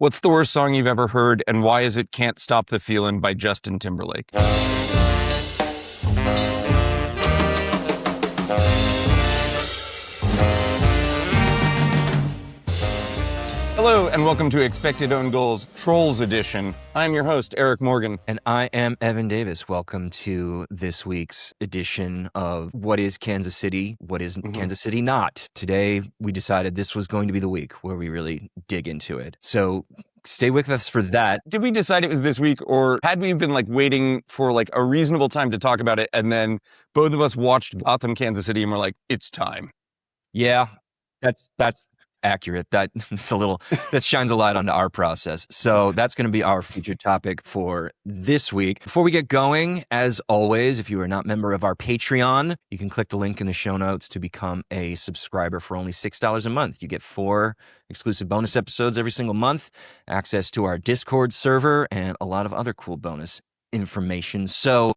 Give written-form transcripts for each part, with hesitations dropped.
What's the worst song you've ever heard, and why is it Can't Stop the Feelin' by Justin Timberlake? Hello, and welcome to Expected Own Goals Trolls Edition. I'm your host, Eric Morgan. And I am Evan Davis. Welcome to this week's edition of What is Kansas City? What is Kansas City not? Today, we decided this was going to be the week where we really dig into it. So stay with us for that. Did we decide it was this week, or had we been waiting for a reasonable time to talk about it, and then both of us watched Gotham, Kansas City, and we're like, it's time? Yeah, that's accurate. That shines a light onto our process. So that's going to be our featured topic for this week. Before we get going, as always, if you are not a member of our Patreon, you can click the link in the show notes to become a subscriber for only $6 a month. You get 4 exclusive bonus episodes every single month, access to our Discord server, and a lot of other cool bonus information. So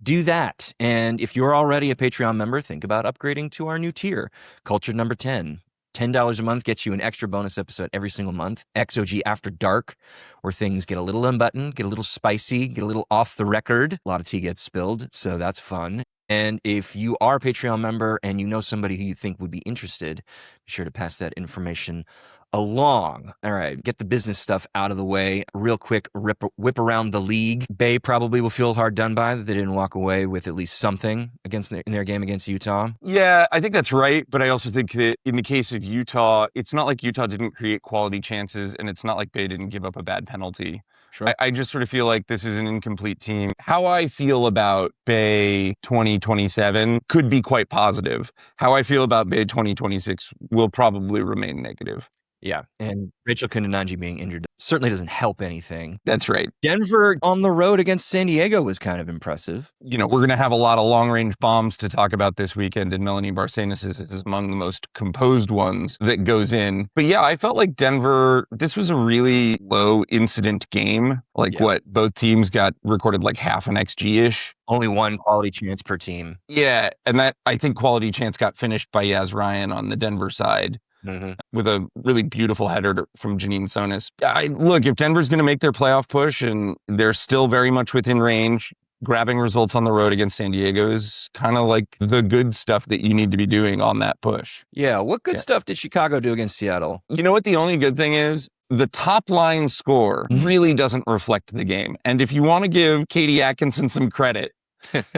do that. And if you're already a Patreon member, think about upgrading to our new tier, Culture Number 10. $10 a month gets you an extra bonus episode every single month. XOG After Dark, where things get a little unbuttoned, get a little spicy, get a little off the record. A lot of tea gets spilled, so that's fun. And if you are a Patreon member and you know somebody who you think would be interested, be sure to pass that information along. All right, get the business stuff out of the way. Real quick, whip around the league. Bay probably will feel hard done by that they didn't walk away with at least something in their game against Utah. Yeah, I think that's right. But I also think that in the case of Utah, it's not like Utah didn't create quality chances, and it's not like Bay didn't give up a bad penalty. Sure. I just sort of feel like this is an incomplete team. How I feel about Bay 2027 could be quite positive. How I feel about Bay 2026 will probably remain negative. Yeah, and Rachel Kundananji being injured certainly doesn't help anything. That's right. Denver on the road against San Diego was kind of impressive. You know, we're going to have a lot of long-range bombs to talk about this weekend, and Melanie Barcenas is among the most composed ones that goes in. But yeah, I felt like Denver, this was a really low-incident game. Both teams got recorded half an XG-ish. Only one quality chance per team. Yeah, and that, I think, quality chance got finished by Yaz Ryan on the Denver side. Mm-hmm. With a really beautiful header from Janine Sonis. Look, if Denver's going to make their playoff push and they're still very much within range, grabbing results on the road against San Diego is kind of like the good stuff that you need to be doing on that push. Yeah, what good stuff did Chicago do against Seattle? You know what the only good thing is? The top line score really doesn't reflect the game. And if you want to give Katie Atkinson some credit,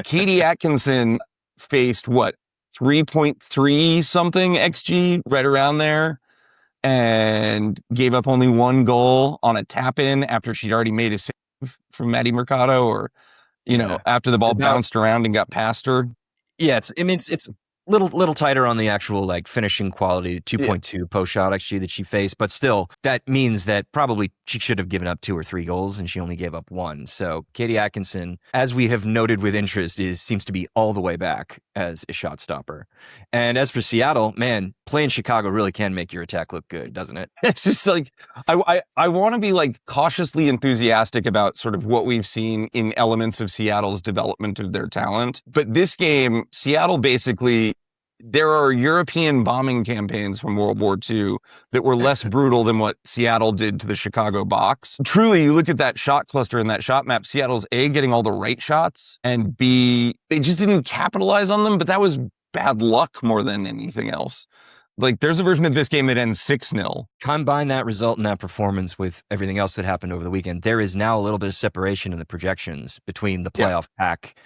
Katie Atkinson faced 3.3 something XG, right around there, and gave up only 1 goal on a tap-in after she'd already made a save from Maddie Mercado, or, after the ball bounced around and got past her. Yeah, it's little tighter on the actual finishing quality, 2.2 post shot XG that she faced, but still that means that probably she should have given up 2 or 3 goals and she only gave up 1. So Katie Atkinson, as we have noted with interest, seems to be all the way back as a shot stopper. And as for Seattle, man, playing Chicago really can make your attack look good, doesn't it? It's just I want to be cautiously enthusiastic about sort of what we've seen in elements of Seattle's development of their talent. But this game, Seattle basically, there are European bombing campaigns from World War II that were less brutal than what Seattle did to the Chicago box. Truly, you look at that shot cluster and that shot map, Seattle's A, getting all the right shots, and B, they just didn't capitalize on them, but that was bad luck more than anything else. There's a version of this game that ends 6-0. Combine that result and that performance with everything else that happened over the weekend. There is now a little bit of separation in the projections between the playoff pack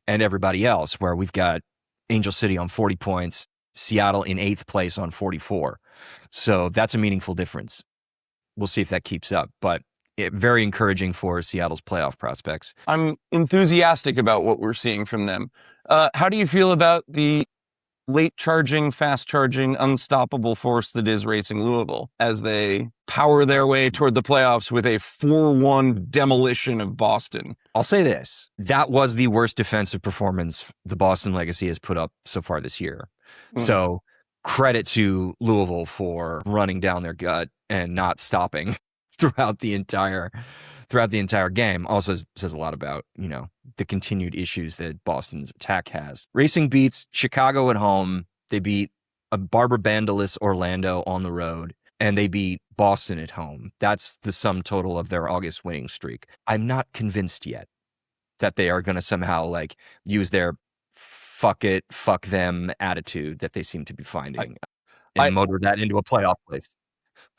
and everybody else, where we've got Angel City on 40 points, Seattle in 8th place on 44. So that's a meaningful difference. We'll see if that keeps up, but very encouraging for Seattle's playoff prospects. I'm enthusiastic about what we're seeing from them. How do you feel about the late-charging, fast-charging, unstoppable force that is Racing Louisville as they power their way toward the playoffs with a 4-1 demolition of Boston? I'll say this. That was the worst defensive performance the Boston Legacy has put up so far this year. So credit to Louisville for running down their gut and not stopping throughout the entire game. Also says a lot about, the continued issues that Boston's attack has. Racing beats Chicago at home. They beat a Barbara Bandalus Orlando on the road. and they beat Boston at home. That's the sum total of their August winning streak. I'm not convinced yet that they are going to somehow like use their fuck it, fuck them attitude that they seem to be finding and motor that into a playoff place.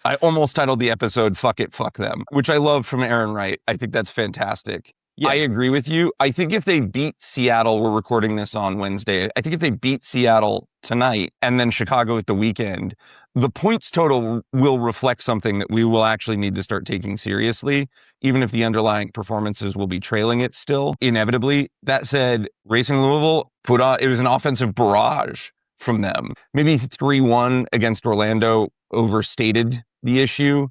I almost titled the episode "Fuck It, Fuck Them," which I love from Aaron Wright. I think that's fantastic. Yeah. I agree with you. I think if they beat Seattle, we're recording this on Wednesday. I think if they beat Seattle tonight and then Chicago at the weekend, the points total will reflect something that we will actually need to start taking seriously, even if the underlying performances will be trailing it still, inevitably. That said, Racing Louisville it was an offensive barrage from them. Maybe 3-1 against Orlando overstated the issue.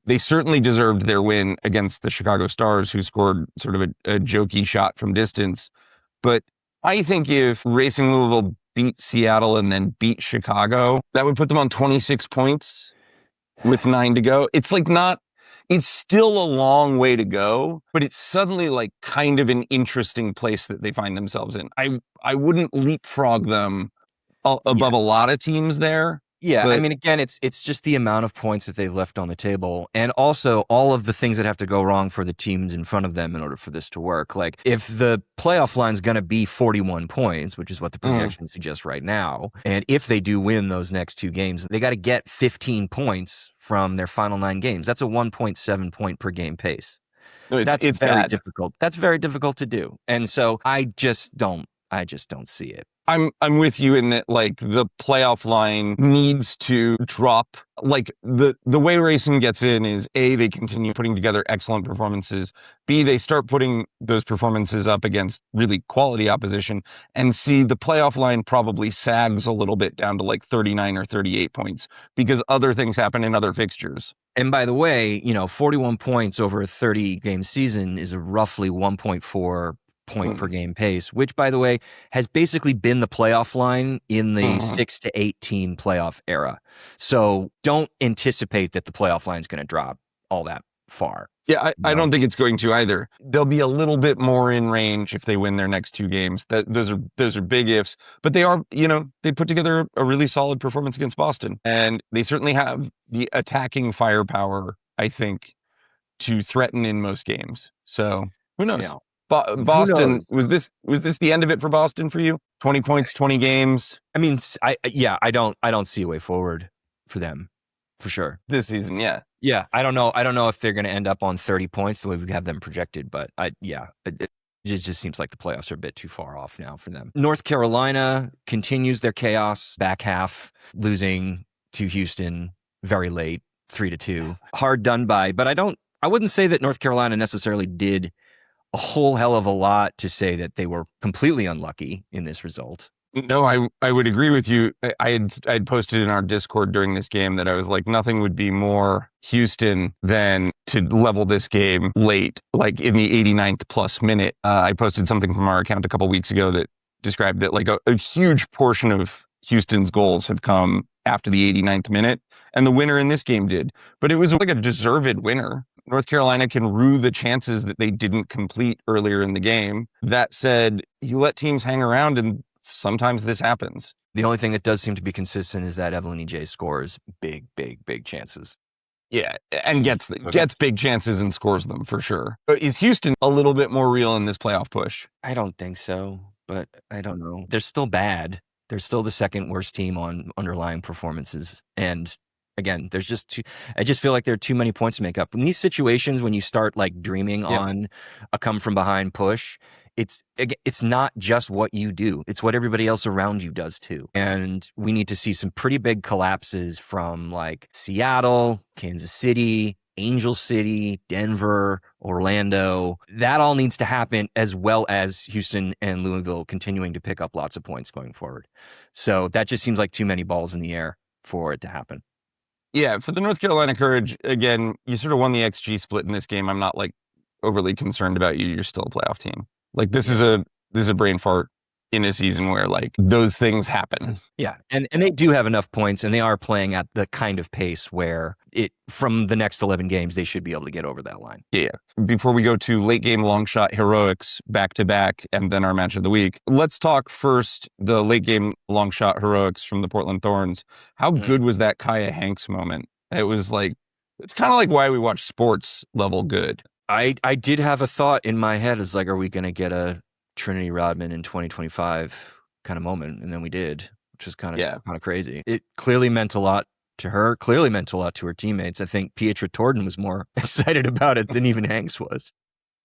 They certainly deserved their win against the Chicago Stars, who scored sort of a jokey shot from distance. But I think if Racing Louisville beat Seattle and then beat Chicago, that would put them on 26 points with 9 to go. It's still a long way to go, but it's suddenly like kind of an interesting place that they find themselves in. I wouldn't leapfrog them above a lot of teams there. Yeah, I mean, again, it's just the amount of points that they've left on the table, and also all of the things that have to go wrong for the teams in front of them in order for this to work. Like, if the playoff line's going to be 41 points, which is what the projections suggest right now, and if they do win those next 2 games, they got to get 15 points from their final 9 games. That's a 1.7 point per game pace. No, it's very bad. difficult. That's very difficult to do, and so I just don't see it. I'm with you in that, like, the playoff line needs to drop. Like, the way Racing gets in is A, they continue putting together excellent performances. B, they start putting those performances up against really quality opposition. And C, the playoff line probably sags a little bit down to like 39 or 38 points because other things happen in other fixtures. And by the way, 41 points over a 30-game season is a roughly 1.4 point per game pace, which, by the way, has basically been the playoff line in the 6 to 8 team playoff era. So don't anticipate that the playoff line is going to drop all that far. Yeah, I don't think it's going to either. They'll be a little bit more in range if they win their next 2 games. Those are big ifs, but they are, they put together a really solid performance against Boston, and they certainly have the attacking firepower, I think, to threaten in most games. So who knows? Yeah. Boston, was this the end of it for Boston for you? 20 points, 20 games. I mean, I don't see a way forward for them, for sure. This season, yeah. Yeah, I don't know if they're going to end up on 30 points the way we have them projected, but it just seems like the playoffs are a bit too far off now for them. North Carolina continues their chaos back half, losing to Houston very late, 3-2. Hard done by, but I wouldn't say that North Carolina necessarily did a whole hell of a lot to say that they were completely unlucky in this result. No, I would agree with you. I'd posted in our Discord during this game that I was like, nothing would be more Houston than to level this game late, like in the 89th plus minute. I posted something from our account a couple weeks ago that described that like a huge portion of Houston's goals have come after the 89th minute, and the winner in this game did. But it was like a deserved winner. North Carolina can rue the chances that they didn't complete earlier in the game. That said, you let teams hang around and sometimes this happens. The only thing that does seem to be consistent is that Evelyn EJ scores big chances. Yeah, and gets big chances and scores them for sure. But is Houston a little bit more real in this playoff push? I don't think so, but I don't know. They're still bad. They're still the second worst team on underlying performances. And again, I just feel like there are too many points to make up. In these situations, when you start like dreaming on a come from behind push, it's not just what you do. It's what everybody else around you does too. And we need to see some pretty big collapses from like Seattle, Kansas City, Angel City, Denver, Orlando. That all needs to happen, as well as Houston and Louisville continuing to pick up lots of points going forward. So that just seems like too many balls in the air for it to happen. Yeah, for the North Carolina Courage, again, you sort of won the XG split in this game. I'm not like overly concerned about you. You're still a playoff team. Like this is a brain fart in a season where like those things happen. Yeah, and they do have enough points, and they are playing at the kind of pace where from the next 11 games, they should be able to get over that line. Yeah. Before we go to late game long shot heroics back to back and then our match of the week, let's talk first the late game long shot heroics from the Portland Thorns. How good was that Kaya Hanks moment? It was like, it's kind of like why we watch sports level good. I did have a thought in my head. It's like, are we going to get a Trinity Rodman in 2025 kind of moment? And then we did, which is kind of crazy. It clearly meant a lot to her, clearly meant a lot to her teammates. I think Pietra Torden was more excited about it than even Hanks was.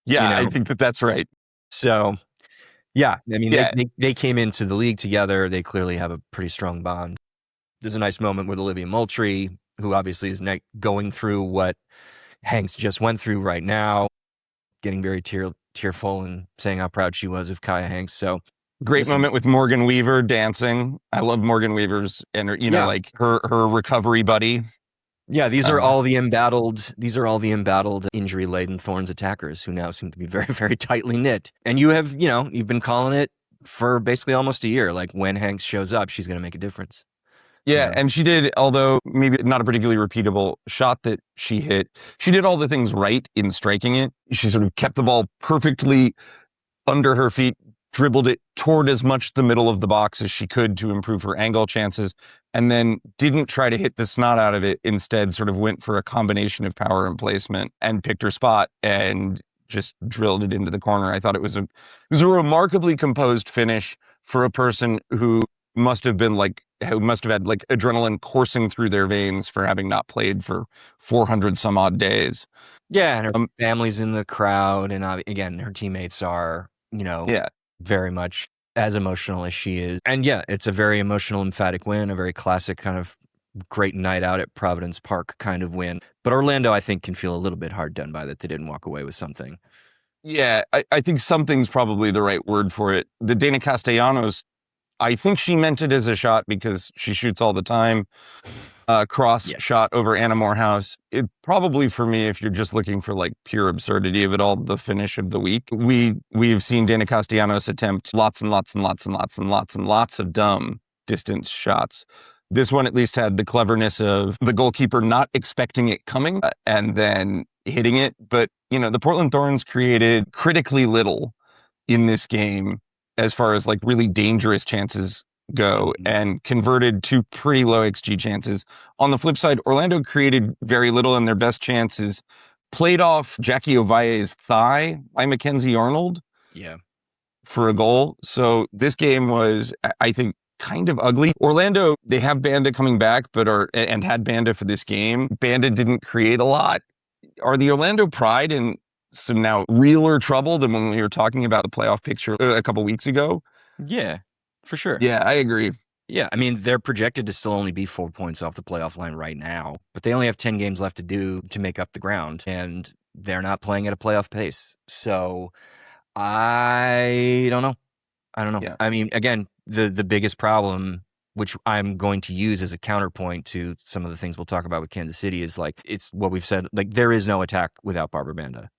Yeah, I think that's right. So, yeah, I mean, they came into the league together. They clearly have a pretty strong bond. There's a nice moment with Olivia Moultrie, who obviously is going through what Hanks just went through right now, getting very tearful and saying how proud she was of Kaya Hanks. So great moment with Morgan Weaver dancing. I love Morgan Weaver's and like her recovery buddy. Yeah, these are all the embattled injury laden Thorns attackers who now seem to be very, very tightly knit. And you have, you've been calling it for basically almost a year. Like when Hanks shows up, she's going to make a difference. Yeah, and she did, although maybe not a particularly repeatable shot that she hit, she did all the things right in striking it. She sort of kept the ball perfectly under her feet, dribbled it toward as much the middle of the box as she could to improve her angle chances, and then didn't try to hit the snot out of it. Instead, sort of went for a combination of power and placement and picked her spot and just drilled it into the corner. I thought it was a remarkably composed finish for a person who must have had like adrenaline coursing through their veins for having not played for 400 some odd days. Yeah, and her family's in the crowd, and again, her teammates are, very much as emotional as she is. And yeah, it's a very emotional, emphatic win, a very classic kind of great night out at Providence Park kind of win. But Orlando, I think, can feel a little bit hard done by that they didn't walk away with something. Yeah, I think something's probably the right word for it. The Dana Castellanos, I think she meant it as a shot because she shoots all the time. Cross shot over Anna Morehouse. It probably, for me, if you're just looking for like pure absurdity of it all, the finish of the week. We've seen Dana Castellanos attempt lots and lots and lots and lots and lots and lots of dumb distance shots. This one at least had the cleverness of the goalkeeper not expecting it coming and then hitting it. But, the Portland Thorns created critically little in this game as far as like really dangerous chances go and converted two pretty low XG chances. On the flip side, Orlando created very little, and their best chances played off Jackie Ovie's thigh by Mackenzie Arnold for a goal. So this game was, I think, kind of ugly. Orlando, they have Banda coming back, and had Banda for this game. Banda didn't create a lot. Are the Orlando Pride in some now realer trouble than when we were talking about the playoff picture a couple weeks ago? Yeah, for sure. Yeah, I agree. Yeah, I mean, they're projected to still only be 4 points off the playoff line right now, but they only have 10 games left to do to make up the ground, and they're not playing at a playoff pace. So I don't know. Yeah. I mean, again, the biggest problem, which I'm going to use as a counterpoint to some of the things we'll talk about with Kansas City, is like, it's what we've said, like there is no attack without Barbara Banda.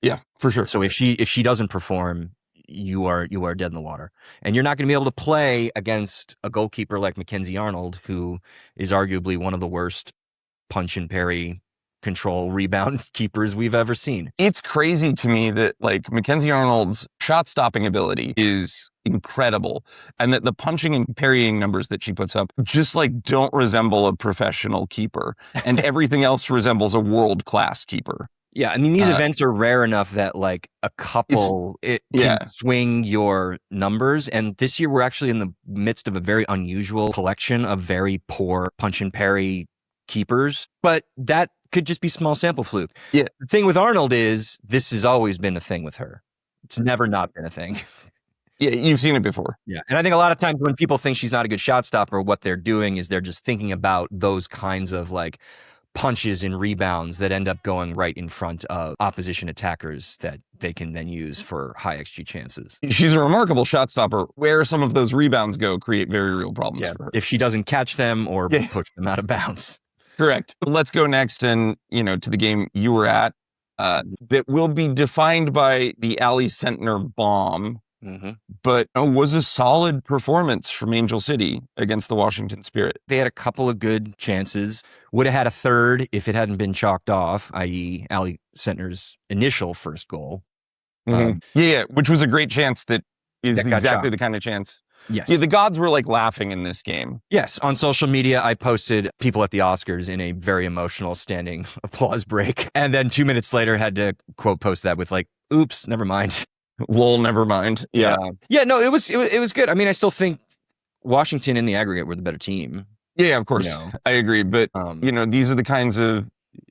Yeah, for sure. So if she doesn't perform, you are dead in the water. And you're not going to be able to play against a goalkeeper like Mackenzie Arnold, who is arguably one of the worst punch and parry control rebound keepers we've ever seen. It's crazy to me that like Mackenzie Arnold's shot stopping ability is incredible, and that the punching and parrying numbers that she puts up just like don't resemble a professional keeper, and everything else resembles a world-class keeper. Yeah, I mean, these events are rare enough that like a couple can swing your numbers. And this year we're actually in the midst of a very unusual collection of very poor punch and parry keepers. But that could just be small sample fluke. Yeah. The thing with Arnold is this has always been a thing with her. It's never not been a thing. Yeah, you've seen it before. Yeah, and I think a lot of times when people think she's not a good shot stopper, what they're doing is they're just thinking about those kinds of like punches and rebounds that end up going right in front of opposition attackers that they can then use for high XG chances. She's a remarkable shot stopper. Where some of those rebounds go create very real problems for her. If she doesn't catch them or push them out of bounds. Correct. Let's go next and, to the game you were at that will be defined by the Ali Sentner bomb but was a solid performance from Angel City against the Washington Spirit. They had a couple of good chances. Would have had a third if it hadn't been chalked off, i.e. Ali Sentner's initial first goal. Yeah, which was a great chance that is That got exactly shot. the kind of chance. Yes. Yeah, the gods were like laughing in this game. Yes. On social media, I posted people at the Oscars in a very emotional standing applause break. And then 2 minutes later had to quote post that with like, oops, never mind. Lol, never mind. Yeah. Yeah, no, it was good. I mean, I still think Washington in the aggregate were the better team. Yeah, of course. I agree. But, these are the kinds of,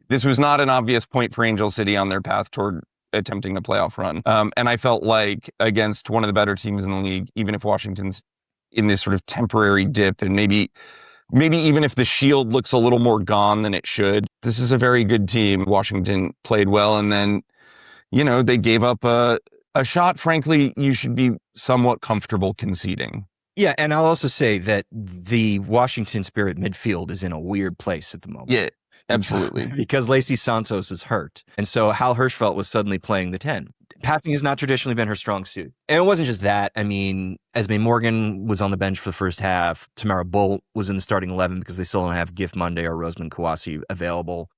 this was not an obvious point for Angel City on their path toward attempting a playoff run. And I felt like against one of the better teams in the league, even if Washington's in this sort of temporary dip and maybe even if the shield looks a little more gone than it should, this is a very good team. Washington played well. And then, they gave up a shot, frankly, you should be somewhat comfortable conceding. Yeah, and I'll also say that the Washington Spirit midfield is in a weird place at the moment. Yeah, absolutely. Because Lacey Santos is hurt. And so Hal Hirschfeld was suddenly playing the 10. Passing has not traditionally been her strong suit. And it wasn't just that. I mean, Esme Morgan was on the bench for the first half. Tamara Bolt was in the starting 11 because they still don't have Gift Monday or Rosamund Kawasi available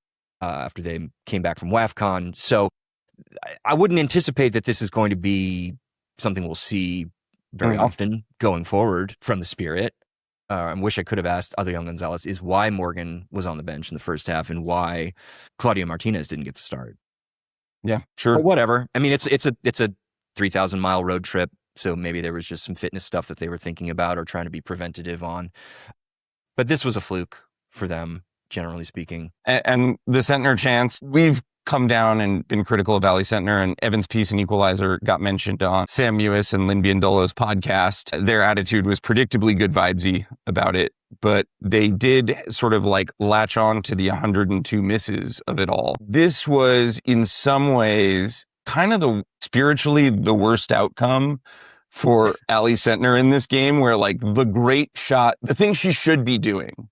after they came back from WAFCON. So I wouldn't anticipate that this is going to be something we'll see very often going forward from the Spirit. I wish I could have asked Adrian Gonzalez is why Morgan was on the bench in the first half and why Claudia Martinez didn't get the start. Yeah, sure. But whatever. I mean, it's a 3,000-mile road trip, so maybe there was just some fitness stuff that they were thinking about or trying to be preventative on. But this was a fluke for them, generally speaking. And the Sentner chance, we've come down and been critical of Ali Sentner, and Evan's piece in Equalizer got mentioned on Sam Mewis and Lynn Biondolo's podcast. Their attitude was predictably good vibesy about it, but they did sort of like latch on to the 102 misses of it all. This was in some ways kind of spiritually the worst outcome for Ali Sentner in this game, where like the great shot, the thing she should be doing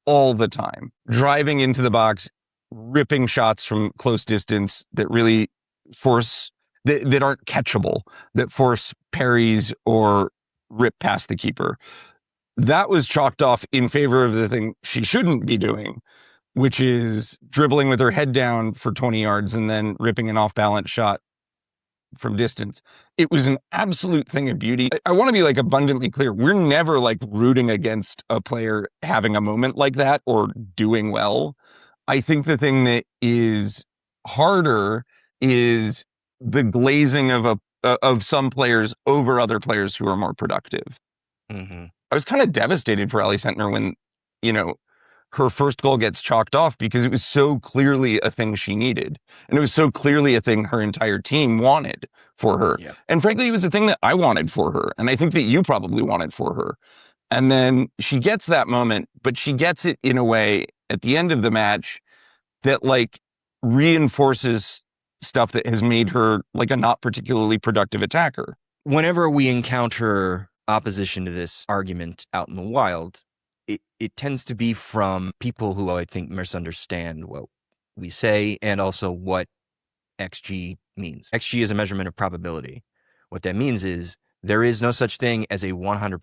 all the time, driving into the box, ripping shots from close distance that really force, that aren't catchable, that force parries or rip past the keeper. That was chalked off in favor of the thing she shouldn't be doing, which is dribbling with her head down for 20 yards and then ripping an off-balance shot from distance. It was an absolute thing of beauty. I want to be like abundantly clear. We're never like rooting against a player having a moment like that or doing well. I think the thing that is harder is the glazing of some players over other players who are more productive. I was kind of devastated for Ali Sentner when, her first goal gets chalked off because it was so clearly a thing she needed. And it was so clearly a thing her entire team wanted for her. Yeah. And frankly, it was a thing that I wanted for her. And I think that you probably wanted for her. And then she gets that moment, but she gets it in a way at the end of the match that like reinforces stuff that has made her like a not particularly productive attacker. Whenever we encounter opposition to this argument out in the wild, it tends to be from people who I think misunderstand what we say and also what XG means. XG is a measurement of probability. What that means is there is no such thing as a 100%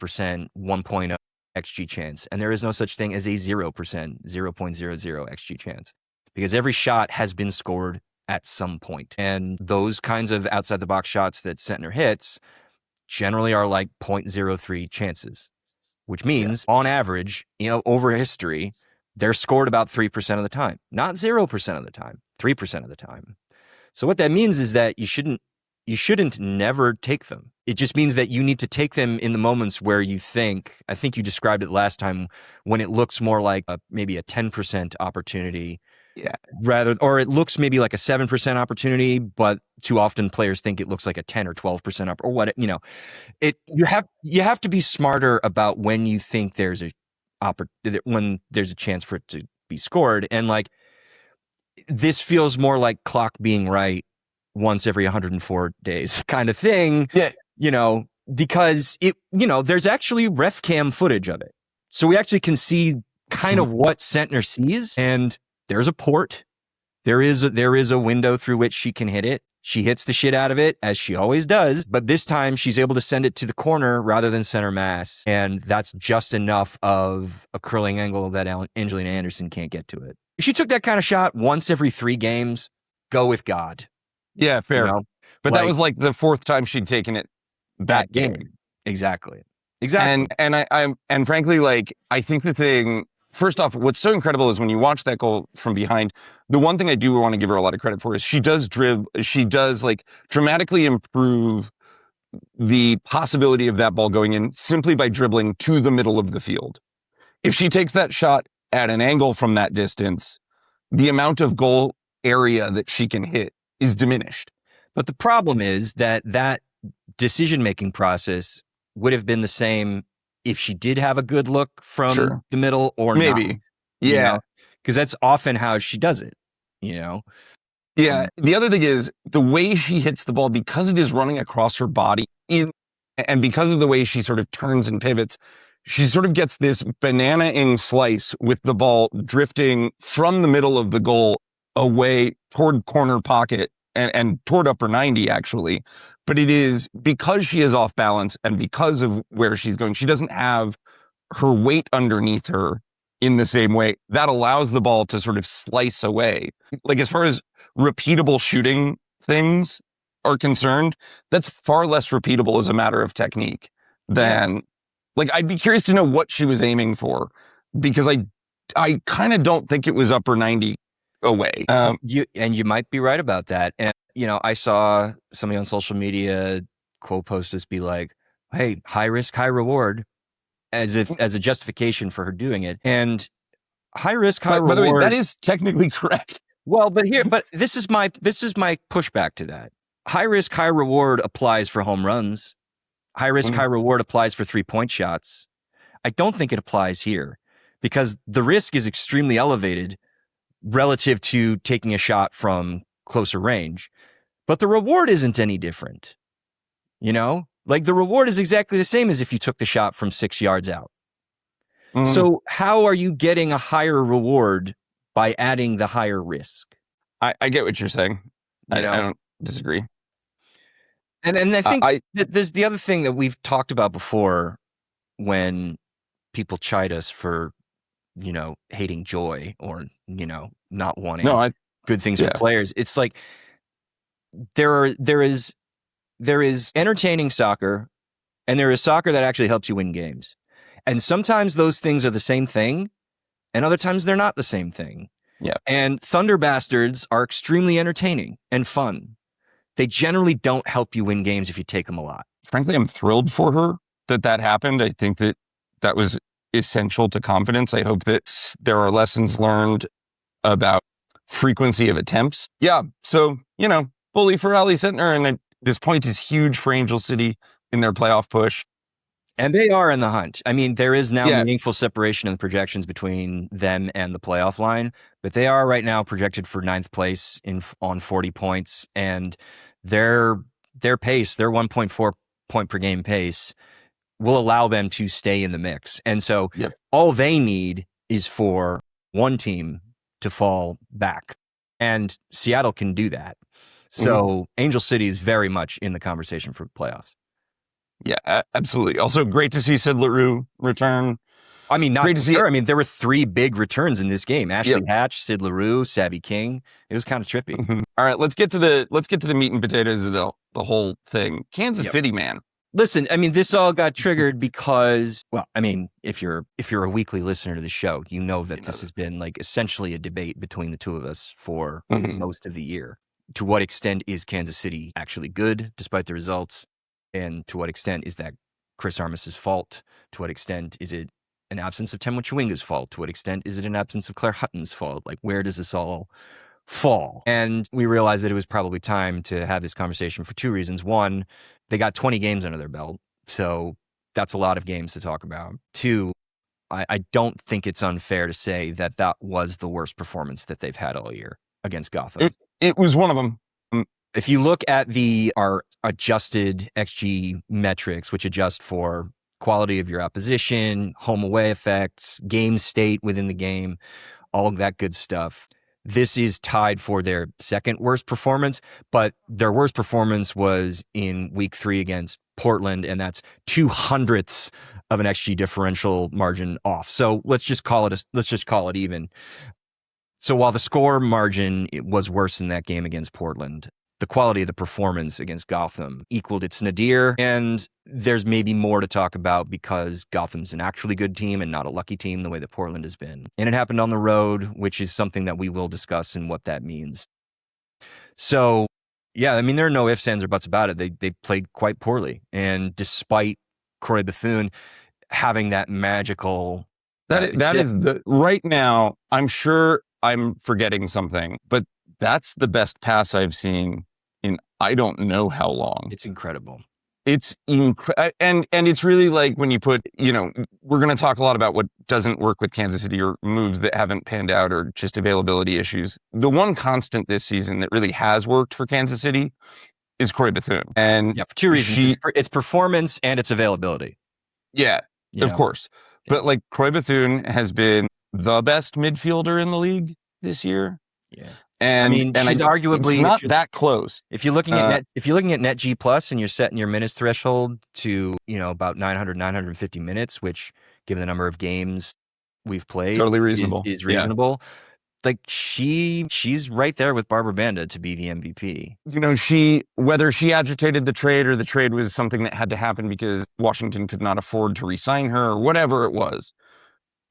1.0 XG chance, and there is no such thing as a 0%, 0.00 XG chance, because every shot has been scored at some point. And those kinds of outside-the-box shots that Sentner hits generally are like 0.03 chances, which means on average, over history, they're scored about 3% of the time, not 0% of the time, 3% of the time. So what that means is that you shouldn't never take them. It just means that you need to take them in the moments where you think, I think you described it last time, when it looks more like maybe a 10% opportunity. Yeah. Or it looks maybe like a 7% opportunity, but too often players think it looks like a 10 or 12% or what, you have to be smarter about when you think when there's a chance for it to be scored. And like, this feels more like clock being right once every 104 days kind of thing. Yeah. Because there's actually ref cam footage of it. So we actually can see kind of what Sentner sees, and there's a port There is a window through which she can hit it. She hits the shit out of it, as she always does, but this time she's able to send it to the corner rather than center mass, and that's just enough of a curling angle that Angelina Anderson can't get to it. If she took that kind of shot once every 3 games, go with God. Yeah, fair. You know? But that was like the 4th time she'd taken it that game. Exactly. And frankly, like, I think the thing, first off, what's so incredible is when you watch that goal from behind, the one thing I do want to give her a lot of credit for is she does like dramatically improve the possibility of that ball going in simply by dribbling to the middle of the field. If she takes that shot at an angle from that distance, the amount of goal area that she can hit is diminished. But the problem is that decision-making process would have been the same if she did have a good look from the middle or maybe not. Yeah, because that's often how she does it, you know. Yeah, the other thing is the way she hits the ball, because it is running across her body and because of the way she sort of turns and pivots, she sort of gets this banana-ing slice with the ball drifting from the middle of the goal away toward corner pocket and toward upper 90, actually. But it is because she is off balance and because of where she's going, she doesn't have her weight underneath her in the same way. That allows the ball to sort of slice away. Like, as far as repeatable shooting things are concerned, that's far less repeatable as a matter of technique than, like, I'd be curious to know what she was aiming for, because I kind of don't think it was upper 90 away. You might be right about that. And, you know, I saw somebody on social media quote post this, be like, hey, high risk, high reward, as a justification for her doing it. And high risk, high reward. By the way, that is technically correct. Well, but this is my pushback to that. High risk, high reward applies for home runs. High risk, high reward applies for 3-point shots. I don't think it applies here, because the risk is extremely elevated relative to taking a shot from closer range, but the reward isn't any different. You know, like, the reward is exactly the same as if you took the shot from 6 yards out. So how are you getting a higher reward by adding the higher risk? I get what you're saying. I don't disagree. And I think there's the other thing that we've talked about before when people chide us for, you know, hating joy or, you know, not wanting good things for players. It's like there is entertaining soccer, and there is soccer that actually helps you win games. And sometimes those things are the same thing, and other times they're not the same thing. Yeah. And Thunder Bastards are extremely entertaining and fun. They generally don't help you win games if you take them a lot. Frankly, I'm thrilled for her that happened. I think that was essential to confidence. I hope that there are lessons learned about frequency of attempts. Yeah. So, you know, bully for Ali Sentner, and this point is huge for Angel City in their playoff push. And they are in the hunt. I mean, there is now meaningful separation in the projections between them and the playoff line, but they are right now projected for 9th place on 40 points, and their pace, their 1.4 point per game pace, will allow them to stay in the mix. And so all they need is for one team to fall back, and Seattle can do that. So Angel City is very much in the conversation for playoffs. Yeah, absolutely. Also, great to see Sid LaRue return. I mean, not great to see. I mean, there were 3 big returns in this game: Ashley Hatch, Sid LaRue, Savvy King. It was kind of trippy. All right, let's get to the meat and potatoes of the whole thing. Kansas City, man. Listen, I mean, this all got triggered because, well, I mean, if you're a weekly listener to the show, you know that this has been like essentially a debate between the two of us for most of the year. To what extent is Kansas City actually good despite the results? And to what extent is that Chris Armas's fault? To what extent is it an absence of Temwa Chawinga's fault? To what extent is it an absence of Claire Hutton's fault? Like, where does this all fall? And we realized that it was probably time to have this conversation for 2 reasons. One, they got 20 games under their belt, so that's a lot of games to talk about. 2, I don't think it's unfair to say that was the worst performance that they've had all year against Gotham. It was one of them. If you look at our adjusted XG metrics, which adjust for quality of your opposition, home away effects, game state within the game, all of that good stuff, This is tied for their second worst performance, but their worst performance was in week 3 against Portland, and that's 0.02 of an XG differential margin off. So let's just call it even. So while the score margin was worse in that game against Portland, the quality of the performance against Gotham equaled its nadir, and there's maybe more to talk about because Gotham's an actually good team and not a lucky team the way that Portland has been. And it happened on the road, which is something that we will discuss and what that means. So, yeah, I mean, there are no ifs, ands, or buts about it. They played quite poorly. And despite Croy Bethune having that magical... That is right now, I'm sure I'm forgetting something, but that's the best pass I've seen in I don't know how long. It's incredible. It's and it's really like when you put, we're going to talk a lot about what doesn't work with Kansas City or moves that haven't panned out or just availability issues. The one constant this season that really has worked for Kansas City is Croy Bethune. And yeah, for 2 reasons. It's performance and it's availability. Yeah, of course. Yeah. But like Croy Bethune has been the best midfielder in the league this year. Yeah. And I mean, she's arguably not that close. If you're looking at net G plus and you're setting your minutes threshold to, about 950 minutes, which given the number of games we've played, totally reasonable. Is reasonable. Yeah. Like she's right there with Barbara Banda to be the MVP. Whether she agitated the trade or the trade was something that had to happen because Washington could not afford to re-sign her or whatever it was.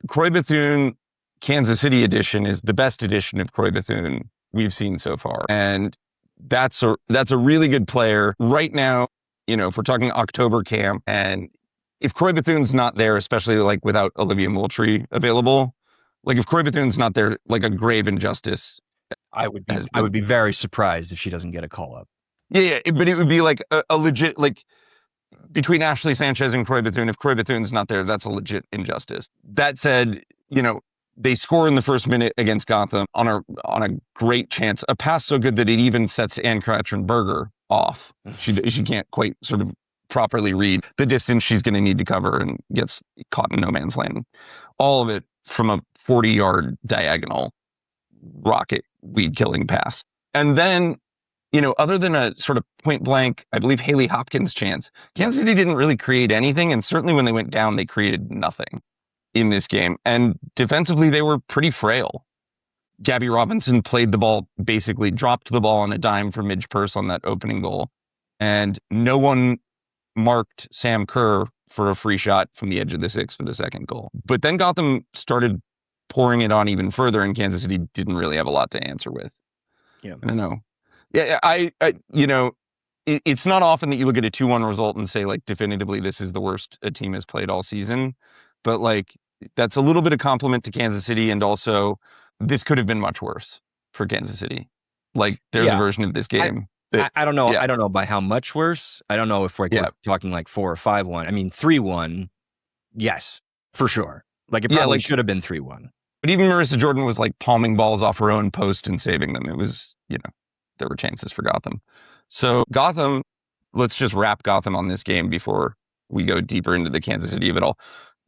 Croy Bethune Kansas City edition is the best edition of Croy Bethune we've seen so far. And that's a really good player right now. If we're talking October camp, and if Croy Bethune's not there, especially like without Olivia Moultrie available, like if Croy Bethune's not there, like a grave injustice. I would be very surprised if she doesn't get a call up. Yeah, but it would be like a legit, like between Ashley Sanchez and Croy Bethune, if Croy Bethune's not there, that's a legit injustice. That said, they score in the first minute against Gotham on a great chance, a pass so good that it even sets Ann Katrin-Berger off. She can't quite sort of properly read the distance she's going to need to cover and gets caught in no man's land. All of it from a 40-yard diagonal rocket weed-killing pass. And then, other than a sort of point blank, I believe Haley Hopkins chance, Kansas City didn't really create anything, and certainly when they went down, they created nothing in this game. And defensively, they were pretty frail. Gabby Robinson played the ball, basically dropped the ball on a dime for Midge Purse on that opening goal. And no one marked Sam Kerr for a free shot from the edge of the 6 for the second goal. But then Gotham started pouring it on even further, and Kansas City didn't really have a lot to answer with. Yeah. I don't know. Yeah, it's not often that you look at a 2-1 result and say, like, definitively this is the worst a team has played all season. But, like, that's a little bit of compliment to Kansas City, and also this could have been much worse for Kansas City. Like, there's a version of this game. I don't know. Yeah. I don't know by how much worse. I don't know if we're talking like 4 or 5-1. I mean, 3-1, yes, for sure. Like, it probably should have been 3-1. But even Marissa Jordan was, like, palming balls off her own post and saving them. It was, there were chances for Gotham. So Gotham, let's just wrap Gotham on this game before we go deeper into the Kansas City of it all.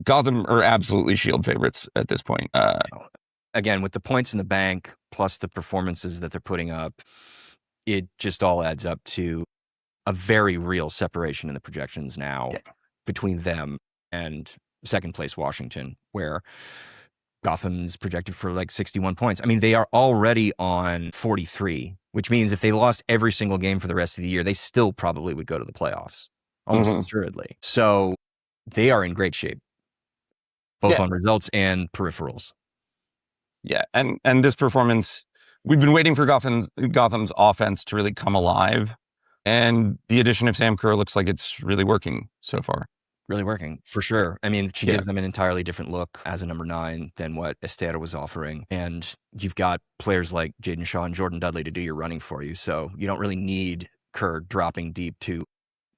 Gotham are absolutely Shield favorites at this point. Again, with the points in the bank, plus the performances that they're putting up, it just all adds up to a very real separation in the projections now between them and second place Washington, where Gotham's projected for like 61 points. I mean, they are already on 43, which means if they lost every single game for the rest of the year, they still probably would go to the playoffs, almost assuredly. So they are in great shape, both on results and peripherals. Yeah, and this performance, we've been waiting for Gotham's offense to really come alive, and the addition of Sam Kerr looks like it's really working so far. Really working, for sure. I mean, she gives them an entirely different look as a number 9 than what Esther was offering. And you've got players like Jaden Shaw and Jordan Dudley to do your running for you. So you don't really need Kerr dropping deep to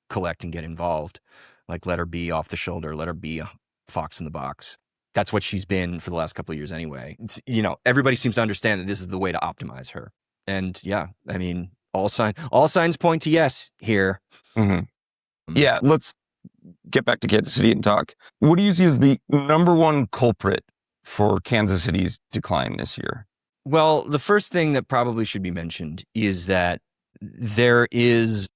collect and get involved. Like, let her be off the shoulder, let her be a fox in the box. That's what she's been for the last couple of years anyway. It's, everybody seems to understand that this is the way to optimize her. And I mean, all signs point to yes here. Mm-hmm. Yeah, let's get back to Kansas City and talk. What do you see as the number one culprit for Kansas City's decline this year? Well, the first thing that probably should be mentioned is that there is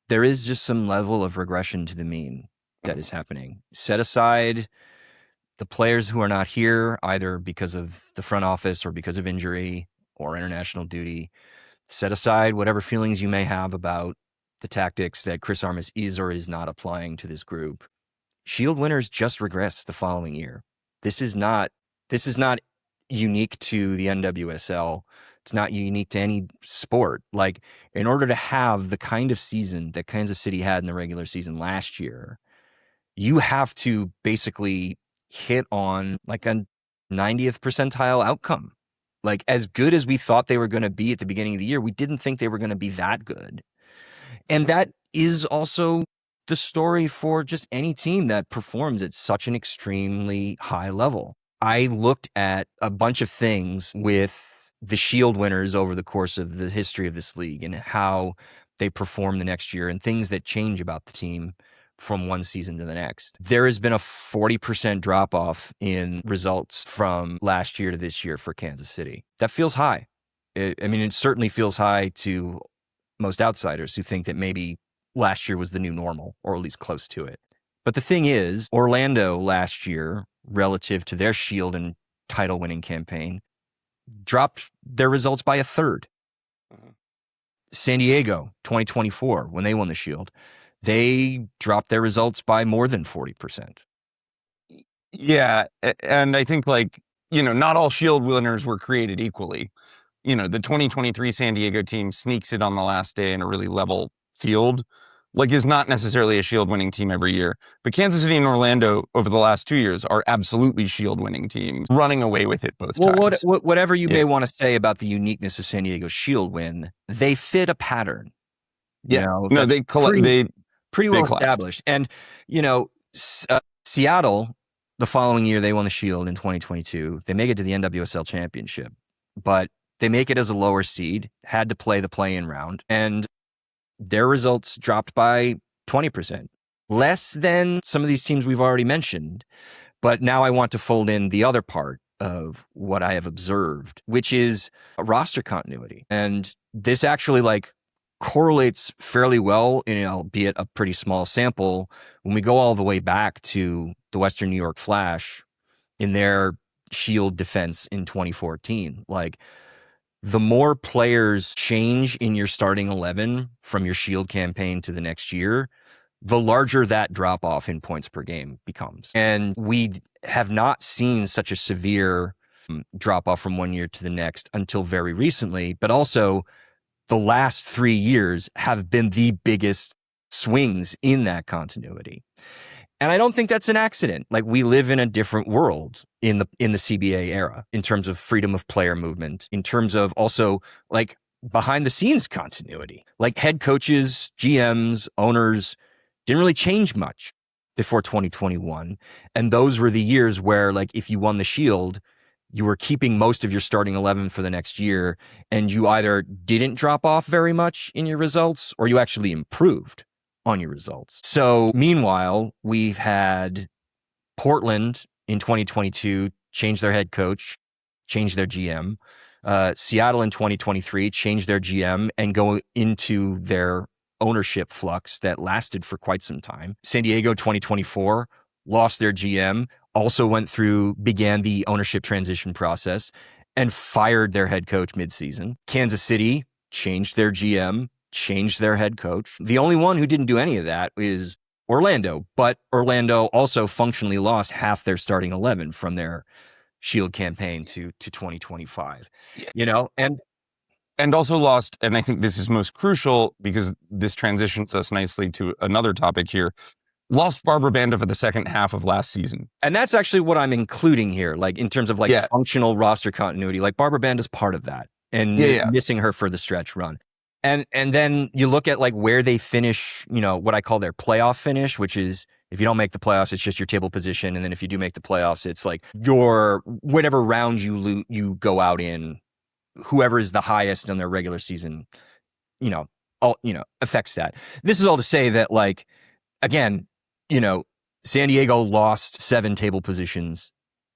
just some level of regression to the mean that is happening. Set aside the players who are not here, either because of the front office or because of injury or international duty. Set aside whatever feelings you may have about the tactics that Chris Armas is or is not applying to this group. Shield winners just regress the following year. This is not unique to the NWSL. It's not unique to any sport. Like, in order to have the kind of season that Kansas City had in the regular season last year, you have to basically hit on like a 90th percentile outcome. Like, as good as we thought they were going to be at the beginning of the year, we didn't think they were going to be that good. And that is also the story for just any team that performs at such an extremely high level. I looked at a bunch of things with the Shield winners over the course of the history of this league and how they perform the next year and things that change about the team from one season to the next. There has been a 40% drop off in results from last year to this year for Kansas City. That feels high. It certainly feels high to most outsiders who think that maybe last year was the new normal, or at least close to it. But the thing is, Orlando last year, relative to their Shield and title winning campaign, dropped their results by a third. San Diego, 2024, when they won the Shield, they dropped their results by more than 40%. Yeah. And I think, not all Shield winners were created equally. The 2023 San Diego team sneaks it on the last day in a really level field, is not necessarily a Shield winning team every year. But Kansas City and Orlando over the last 2 years are absolutely Shield winning teams, running away with it both times. Whatever you may want to say about the uniqueness of San Diego's Shield win, they fit a pattern. Pretty well established. And, Seattle, the following year, they won the Shield in 2022. They make it to the NWSL championship, but they make it as a lower seed, had to play the play-in round, and their results dropped by 20%. Less than some of these teams we've already mentioned. But now I want to fold in the other part of what I have observed, which is roster continuity. And this actually correlates fairly well, albeit a pretty small sample, when we go all the way back to the Western New York Flash in their Shield defense in 2014. The more players change in your starting 11 from your Shield campaign to the next year, the larger that drop off in points per game becomes. And we have not seen such a severe drop off from one year to the next until very recently, but also the last 3 years have been the biggest swings in that continuity. And I don't think that's an accident. We live in a different world in the CBA era in terms of freedom of player movement, in terms of also behind the scenes continuity. Head coaches, GMs, owners didn't really change much before 2021. And those were the years where if you won the Shield, you were keeping most of your starting 11 for the next year, and you either didn't drop off very much in your results or you actually improved on your results. So meanwhile, we've had Portland in 2022 change their head coach, change their GM. Seattle in 2023 changed their GM and go into their ownership flux that lasted for quite some time. San Diego 2024 lost their GM, also began the ownership transition process and fired their head coach midseason. Kansas City changed their GM, changed their head coach. The only one who didn't do any of that is Orlando, but Orlando also functionally lost half their starting 11 from their Shield campaign to 2025, and also lost, and I think this is most crucial because this transitions us nicely to another topic here, lost Barbara Banda for the second half of last season. And that's actually what I'm including here, in terms of functional roster continuity. Barbara Banda's part of that, and missing her for the stretch run. And then you look at where they finish, what I call their playoff finish, which is if you don't make the playoffs, it's just your table position. And then if you do make the playoffs, it's your whatever round you go out in, whoever is the highest in their regular season, affects that. This is all to say that again, San Diego lost 7 table positions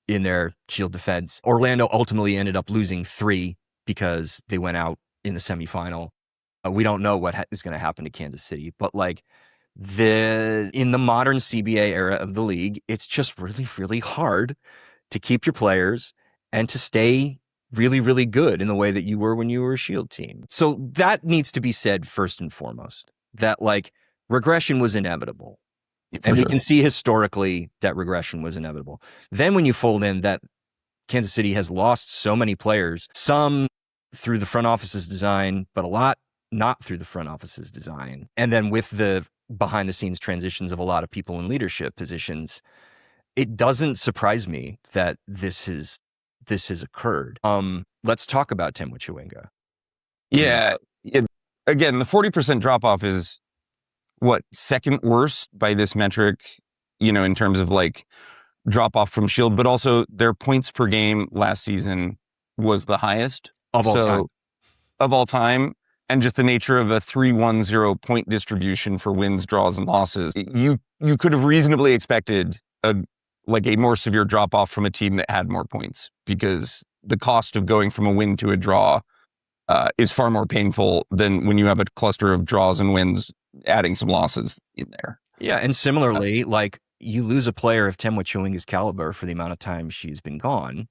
in their Shield defense. Orlando ultimately ended up losing 3 because they went out in the semifinal. We don't know what is going to happen to Kansas City, but like in the modern CBA era of the league, it's just really, really hard to keep your players and to stay really, really good in the way that you were when you were a Shield team. So that needs to be said first and foremost, that like regression was inevitable. And we can see historically that regression was inevitable. Then when you fold in that Kansas City has lost so many players, some through the front office's design, but a lot not through the front office's design. And then with the behind the scenes transitions of a lot of people in leadership positions, it doesn't surprise me that this has occurred. Let's talk about Temwa Chawinga. Yeah. Again, the 40% drop off is what, second worst by this metric, in terms of like drop off from Shield, but also their points per game last season was the highest of all time. And just the nature of a 3-1-0 point distribution for wins, draws, and losses. You could have reasonably expected a more severe drop off from a team that had more points, because the cost of going from a win to a draw is far more painful than when you have a cluster of draws and wins, adding some losses in there. Yeah, and similarly, like you lose a player of Temwa Chawinga's caliber for the amount of time she's been gone.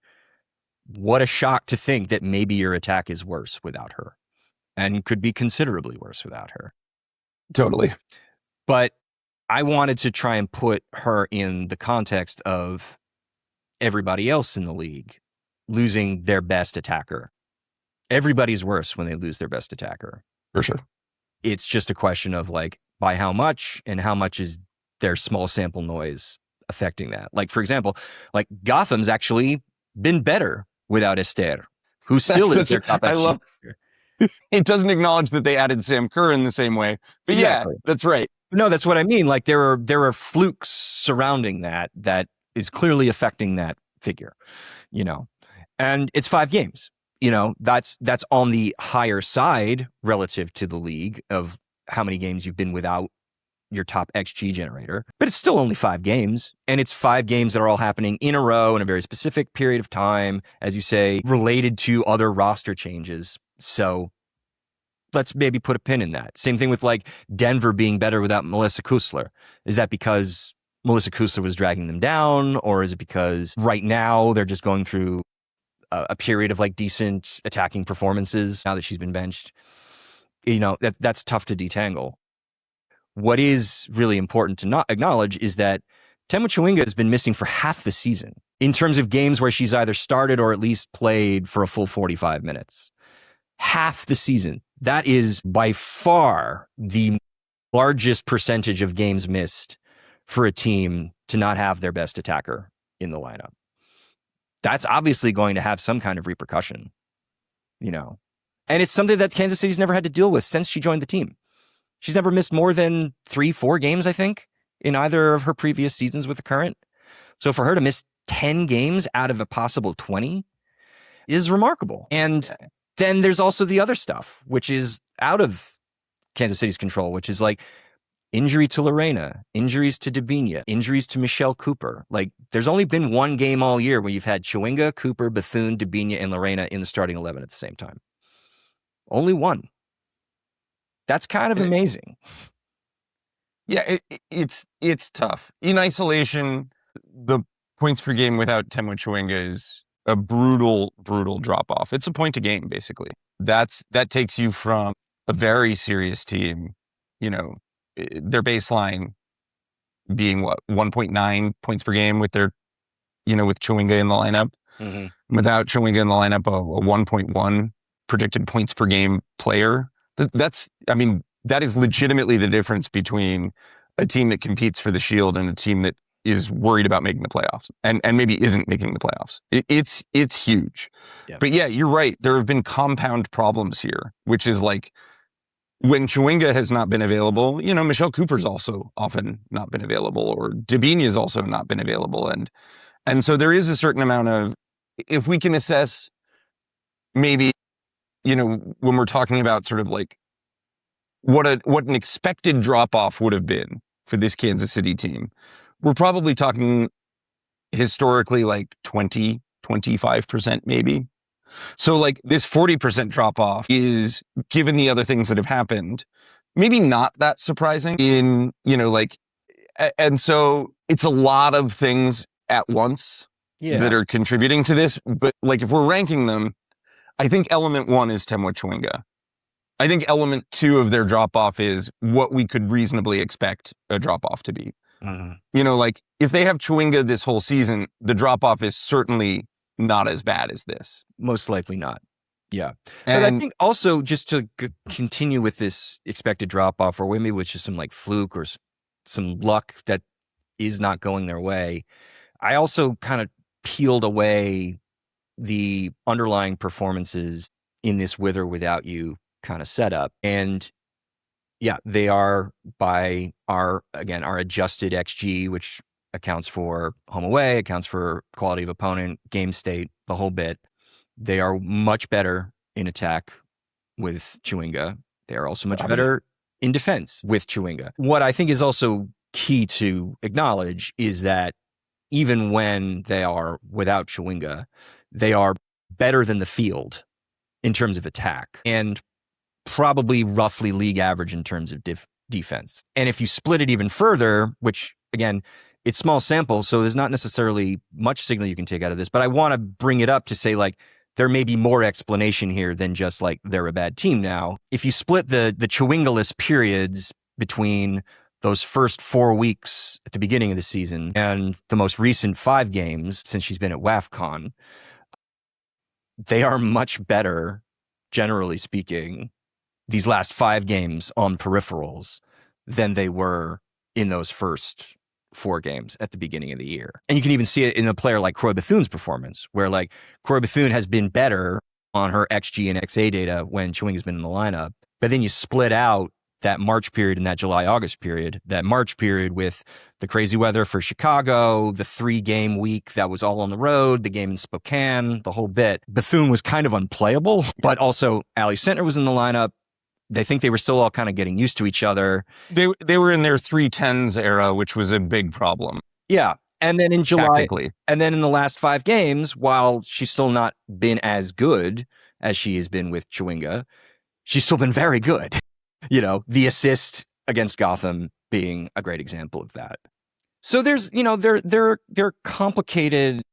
What a shock to think that maybe your attack is worse without her, and could be considerably worse without her. Totally. But I wanted to try and put her in the context of everybody else in the league losing their best attacker. Everybody's worse when they lose their best attacker. For sure. It's just a question of like, by how much, and how much is their small sample noise affecting that? Like, for example, like Gotham's actually been better without Esther, who still is their top XG. It doesn't acknowledge that they added Sam Kerr in the same way. But exactly. Yeah, that's right. No, that's what I mean. Like there are flukes surrounding that is clearly affecting that figure, and it's 5 games. That's on the higher side relative to the league of how many games you've been without your top XG generator, but it's still only 5 games, and it's 5 games that are all happening in a row in a very specific period of time, as you say, related to other roster changes. So let's maybe put a pin in that. Same thing with like Denver being better without Melissa Kusler. Is that because Melissa Kusler was dragging them down, or is it because right now they're just going through a period of like decent attacking performances now that she's been benched? That's tough to detangle. What is really important to not acknowledge is that Temwa Chawinga has been missing for half the season in terms of games where she's either started or at least played for a full 45 minutes. Half the season. That is by far the largest percentage of games missed for a team to not have their best attacker in the lineup. That's obviously going to have some kind of repercussion, and it's something that Kansas City's never had to deal with since she joined the team. She's never missed more than 3-4 games, I think, in either of her previous seasons with the Current. So for her to miss 10 games out of a possible 20 is remarkable. And then there's also the other stuff, which is out of Kansas City's control, which is like injury to Lorena, injuries to Dabinia, injuries to Michelle Cooper. Like there's only been 1 game all year where you've had Chawinga, Cooper, Bethune, Dabinia, and Lorena in the starting 11 at the same time. Only 1. That's kind of amazing. Yeah, it's tough. In isolation, the points per game without Temwa Chawinga is a brutal drop off. It's a point a game, basically. That takes you from a very serious team, their baseline being 1.9 points per game with their, with Chawinga in the lineup. Mm-hmm. Without Chawinga in the lineup, a 1.1 predicted points per game player. That is legitimately the difference between a team that competes for the Shield and a team that is worried about making the playoffs and maybe isn't making the playoffs. It's huge. Yeah. But yeah, you're right. There have been compound problems here, which is like when Chawinga has not been available, Michelle Cooper's also often not been available, or Dabinia has also not been available. And so there is a certain amount of, if we can assess maybe, when we're talking about sort of like what an expected drop-off would have been for this Kansas City team, we're probably talking historically like 25% maybe. So like this 40% drop off is, given the other things that have happened, maybe not that surprising in, like, and so it's a lot of things at once that are contributing to this. But like, if we're ranking them, I think element one is Temwa Chawinga. I think element two of their drop off is what we could reasonably expect a drop off to be. Like if they have Chawinga this whole season, the drop off is certainly not as bad as this. Most likely not. Yeah. And but I think also, just to continue with this expected drop off, or maybe with just some like fluke or some luck that is not going their way, I also kind of peeled away the underlying performances in this with or without you kind of setup. And yeah, they are, by our adjusted XG, which accounts for home away, accounts for quality of opponent, game state, the whole bit. They are much better in attack with Chawinga. They are also much better in defense with Chawinga. What I think is also key to acknowledge is that even when they are without Chawinga, they are better than the field in terms of attack, and probably roughly league average in terms of defense. And if you split it even further, which again, it's small sample, so there's not necessarily much signal you can take out of this, but I want to bring it up to say, like, there may be more explanation here than just like they're a bad team now. If you split the Chawinga-less periods between those first 4 weeks at the beginning of the season and the most recent 5 games since she's been at WAFCON, they are much better, generally speaking, these last 5 games on peripherals than they were in those first 4 games at the beginning of the year. And you can even see it in a player like Croy Bethune's performance, where like Croy Bethune has been better on her XG and XA data when Chawinga's been in the lineup. But then you split out that March period and that July-August period, that March period with the crazy weather for Chicago, the 3-game week that was all on the road, the game in Spokane, the whole bit. Bethune was kind of unplayable, but also Ali Sentner was in the lineup. They think they were still all kind of getting used to each other. They were in their 3-10s era, which was a big problem. Yeah. And then in July, and then in the last 5 games, while she's still not been as good as she has been with Chawinga, she's still been very good. The assist against Gotham being a great example of that. So there's, they're complicated.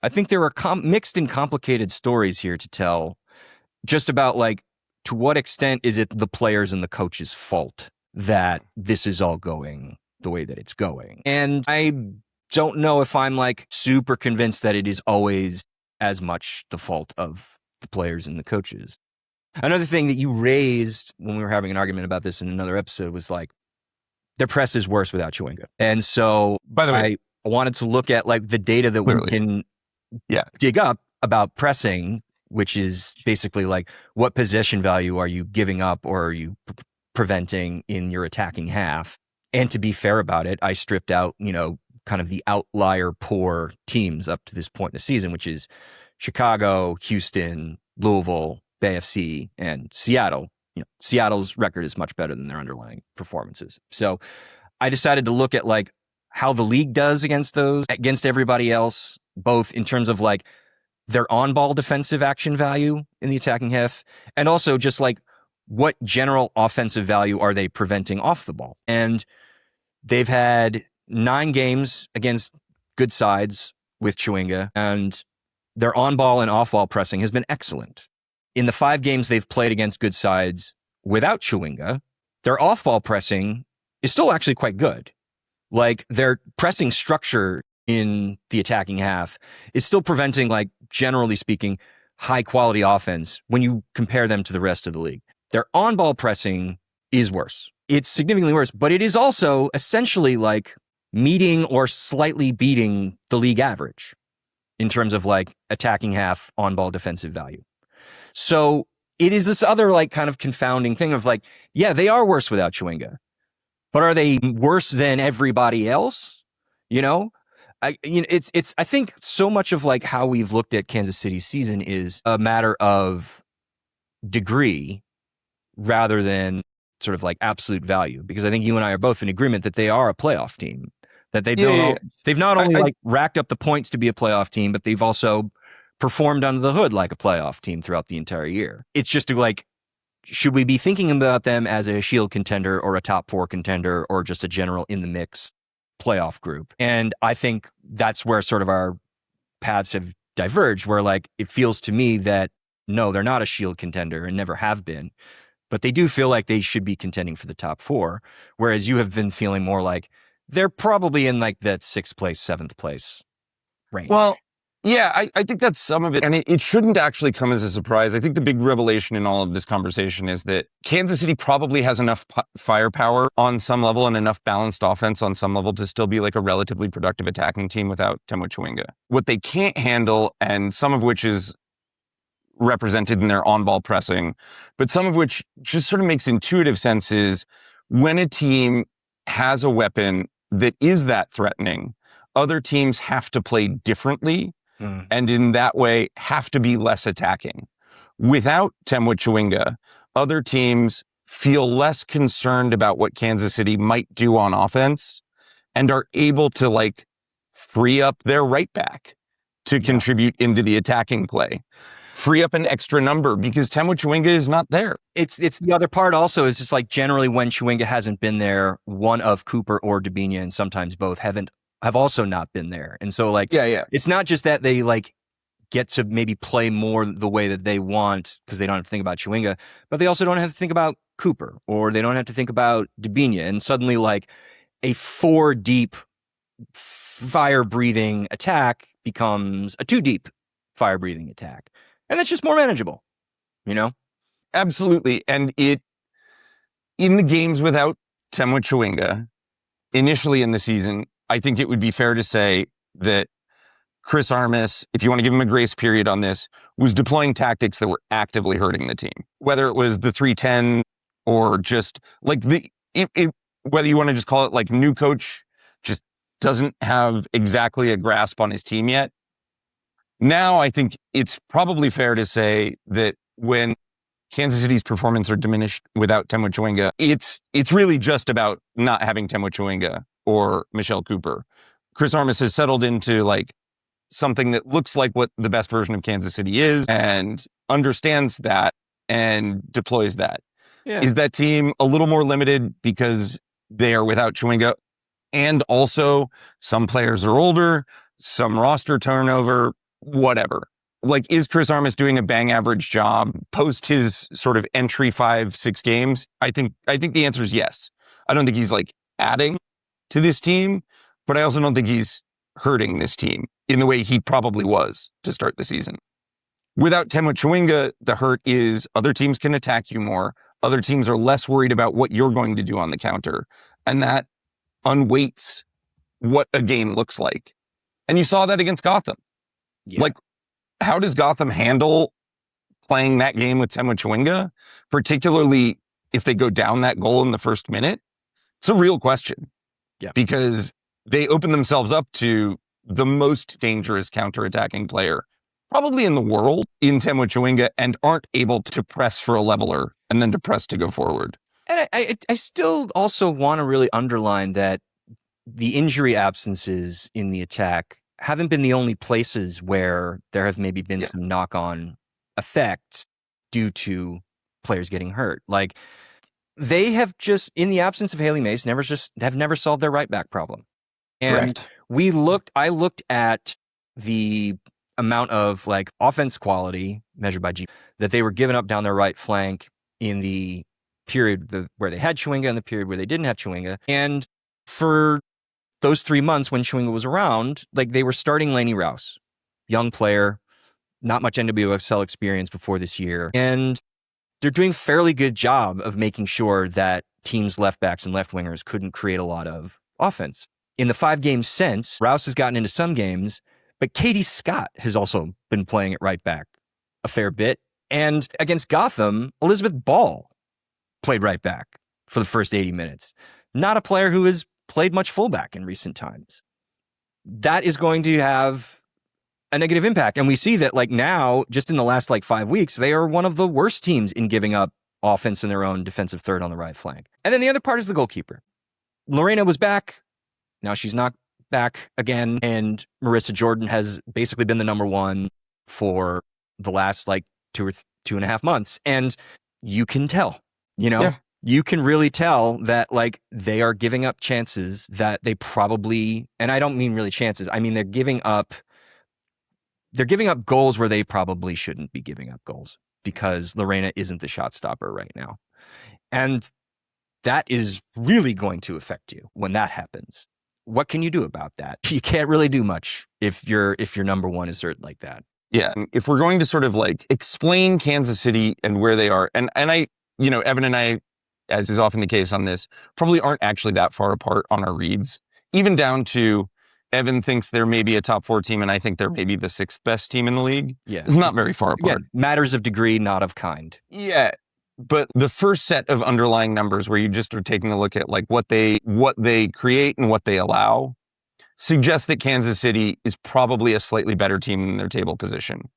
I think there are mixed and complicated stories here to tell, just about like, to what extent is it the players and the coach's fault that this is all going the way that it's going? And I don't know if I'm like super convinced that it is always as much the fault of the players and the coaches. Another thing that you raised when we were having an argument about this in another episode was like, their press is worse without Chawinga. And so, by the way, I wanted to look at like the data that we can dig up about pressing, which is basically like, what possession value are you giving up or are you preventing in your attacking half? And to be fair about it, I stripped out, kind of the outlier poor teams up to this point in the season, which is Chicago, Houston, Louisville, Bay FC, and Seattle. Seattle's record is much better than their underlying performances. So I decided to look at like how the league does against everybody else, both in terms of like their on-ball defensive action value in the attacking half, and also just like what general offensive value are they preventing off the ball. And they've had 9 games against good sides with Chawinga, and their on-ball and off-ball pressing has been excellent. In the 5 games they've played against good sides without Chawinga, their off-ball pressing is still actually quite good. Like, their pressing structure in the attacking half is still preventing, like, generally speaking, high-quality offense when you compare them to the rest of the league. Their on-ball pressing is worse. It's significantly worse, but it is also essentially like meeting or slightly beating the league average in terms of like attacking half on-ball defensive value. So it is this other like kind of confounding thing of like, yeah, they are worse without Chawinga, but are they worse than everybody else? I think so much of like how we've looked at Kansas City's season is a matter of degree rather than sort of like absolute value, because I think you and I are both in agreement that they are a playoff team, That they Yeah, yeah, yeah. they've not only I- like racked up the points to be a playoff team, but they've also performed under the hood like a playoff team throughout the entire year. It's just to like, should we be thinking about them as a Shield contender or a top 4 contender or just a general in the mix playoff group? And I think that's where sort of our paths have diverged, where like it feels to me that no, they're not a Shield contender and never have been, but they do feel like they should be contending for the top 4. Whereas you have been feeling more like they're probably in like that 6th place, 7th place range. Well, yeah, I think that's some of it. And it shouldn't actually come as a surprise. I think the big revelation in all of this conversation is that Kansas City probably has enough firepower on some level and enough balanced offense on some level to still be like a relatively productive attacking team without Temwa Chawinga. What they can't handle, and some of which is represented in their on-ball pressing, but some of which just sort of makes intuitive sense, is when a team has a weapon that is that threatening, other teams have to play differently and in that way have to be less attacking. Without Temwa Chawinga, other teams feel less concerned about what Kansas City might do on offense and are able to like free up their right back to contribute into the attacking play. Free up an extra number because Temwa Chawinga is not there. It's the other part also is just like generally when Chawinga hasn't been there, one of Cooper or Dabinia, and sometimes both have also not been there. And so like, it's not just that they like get to maybe play more the way that they want because they don't have to think about Chawinga, but they also don't have to think about Cooper or they don't have to think about Dabinia. And suddenly like a 4 deep fire breathing attack becomes a 2 deep fire breathing attack. And that's just more manageable, you know? Absolutely. And in the games without Temwa Chawinga, initially in the season, I think it would be fair to say that Chris Armas, if you want to give him a grace period on this, was deploying tactics that were actively hurting the team. Whether it was the 3-10 or just like whether you want to just call it like new coach just doesn't have exactly a grasp on his team yet. Now, I think it's probably fair to say that when Kansas City's performance are diminished without Temwa Chawinga, it's really just about not having Temwa Chawinga or Michelle Cooper. Chris Armas has settled into like something that looks like what the best version of Kansas City is and understands that and deploys that. Yeah. Is that team a little more limited because they are without Chawinga? And also some players are older, some roster turnover, whatever. Like, is Chris Armas doing a bang average job post his sort of entry 5-6 games? I think the answer is yes. I don't think he's like adding to this team, but I also don't think he's hurting this team in the way he probably was to start the season. Without Temwa Chawinga, the hurt is other teams can attack you more. Other teams are less worried about what you're going to do on the counter. And that unweights what a game looks like. And you saw that against Gotham. Yeah. Like, how does Gotham handle playing that game with Temwa Chawinga, particularly if they go down that goal in the first minute? It's a real question. Yeah. Because they open themselves up to the most dangerous counterattacking player probably in the world in Temwa Chawinga and aren't able to press for a leveler and then to press to go forward. And I still also want to really underline that the injury absences in the attack haven't been the only places where there have maybe been some knock-on effects due to players getting hurt. Like, they have just, in the absence of Haley Mace, have never solved their right back problem. And correct. I looked at the amount of like offense quality measured by G that they were giving up down their right flank in the period where they had Chawinga and the period where they didn't have Chawinga. And for those 3 months when Chawinga was around, like, they were starting Lainey Rouse, young player, not much NWSL experience before this year. And they're doing a fairly good job of making sure that teams' left backs and left wingers couldn't create a lot of offense. In the 5 games since, Rouse has gotten into some games, but Katie Scott has also been playing at right back a fair bit. And against Gotham, Elizabeth Ball played right back for the first 80 minutes. Not a player who has played much fullback in recent times. That is going to have a negative impact. And we see that like now, just in the last like 5 weeks, they are one of the worst teams in giving up offense in their own defensive third on the right flank. And then the other part is the goalkeeper. Lorena was back. Now she's not back again, and Marissa Jordan has basically been the number one for the last like 2.5 months. And you can tell, you can really tell that like they are giving up chances that they probably, and I don't mean really chances, I mean they're giving up goals where they probably shouldn't be giving up goals because Lorena isn't the shot stopper right now. And that is really going to affect you when that happens. What can you do about that? You can't really do much if your number one is hurt like that. Yeah. If we're going to sort of like explain Kansas City and where they are, and I, Evan and I, as is often the case on this, probably aren't actually that far apart on our reads, even down to Evan thinks they're maybe a top 4 team, and I think they're maybe the 6th best team in the league. Yeah. It's not very far apart. Again, matters of degree, not of kind. Yeah. But the first set of underlying numbers where you just are taking a look at like what they create and what they allow suggests that Kansas City is probably a slightly better team than their table position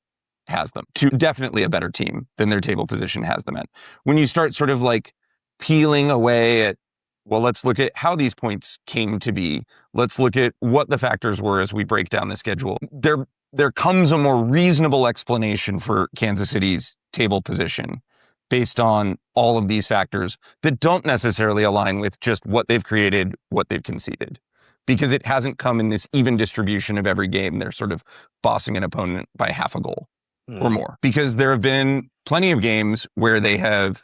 has them. Definitely a better team than their table position has them at. When you start sort of like peeling away at, well, let's look at how these points came to be. Let's look at what the factors were as we break down the schedule. There comes a more reasonable explanation for Kansas City's table position based on all of these factors that don't necessarily align with just what they've created, what they've conceded. Because it hasn't come in this even distribution of every game. They're sort of bossing an opponent by half a goal or more. Because there have been plenty of games where they have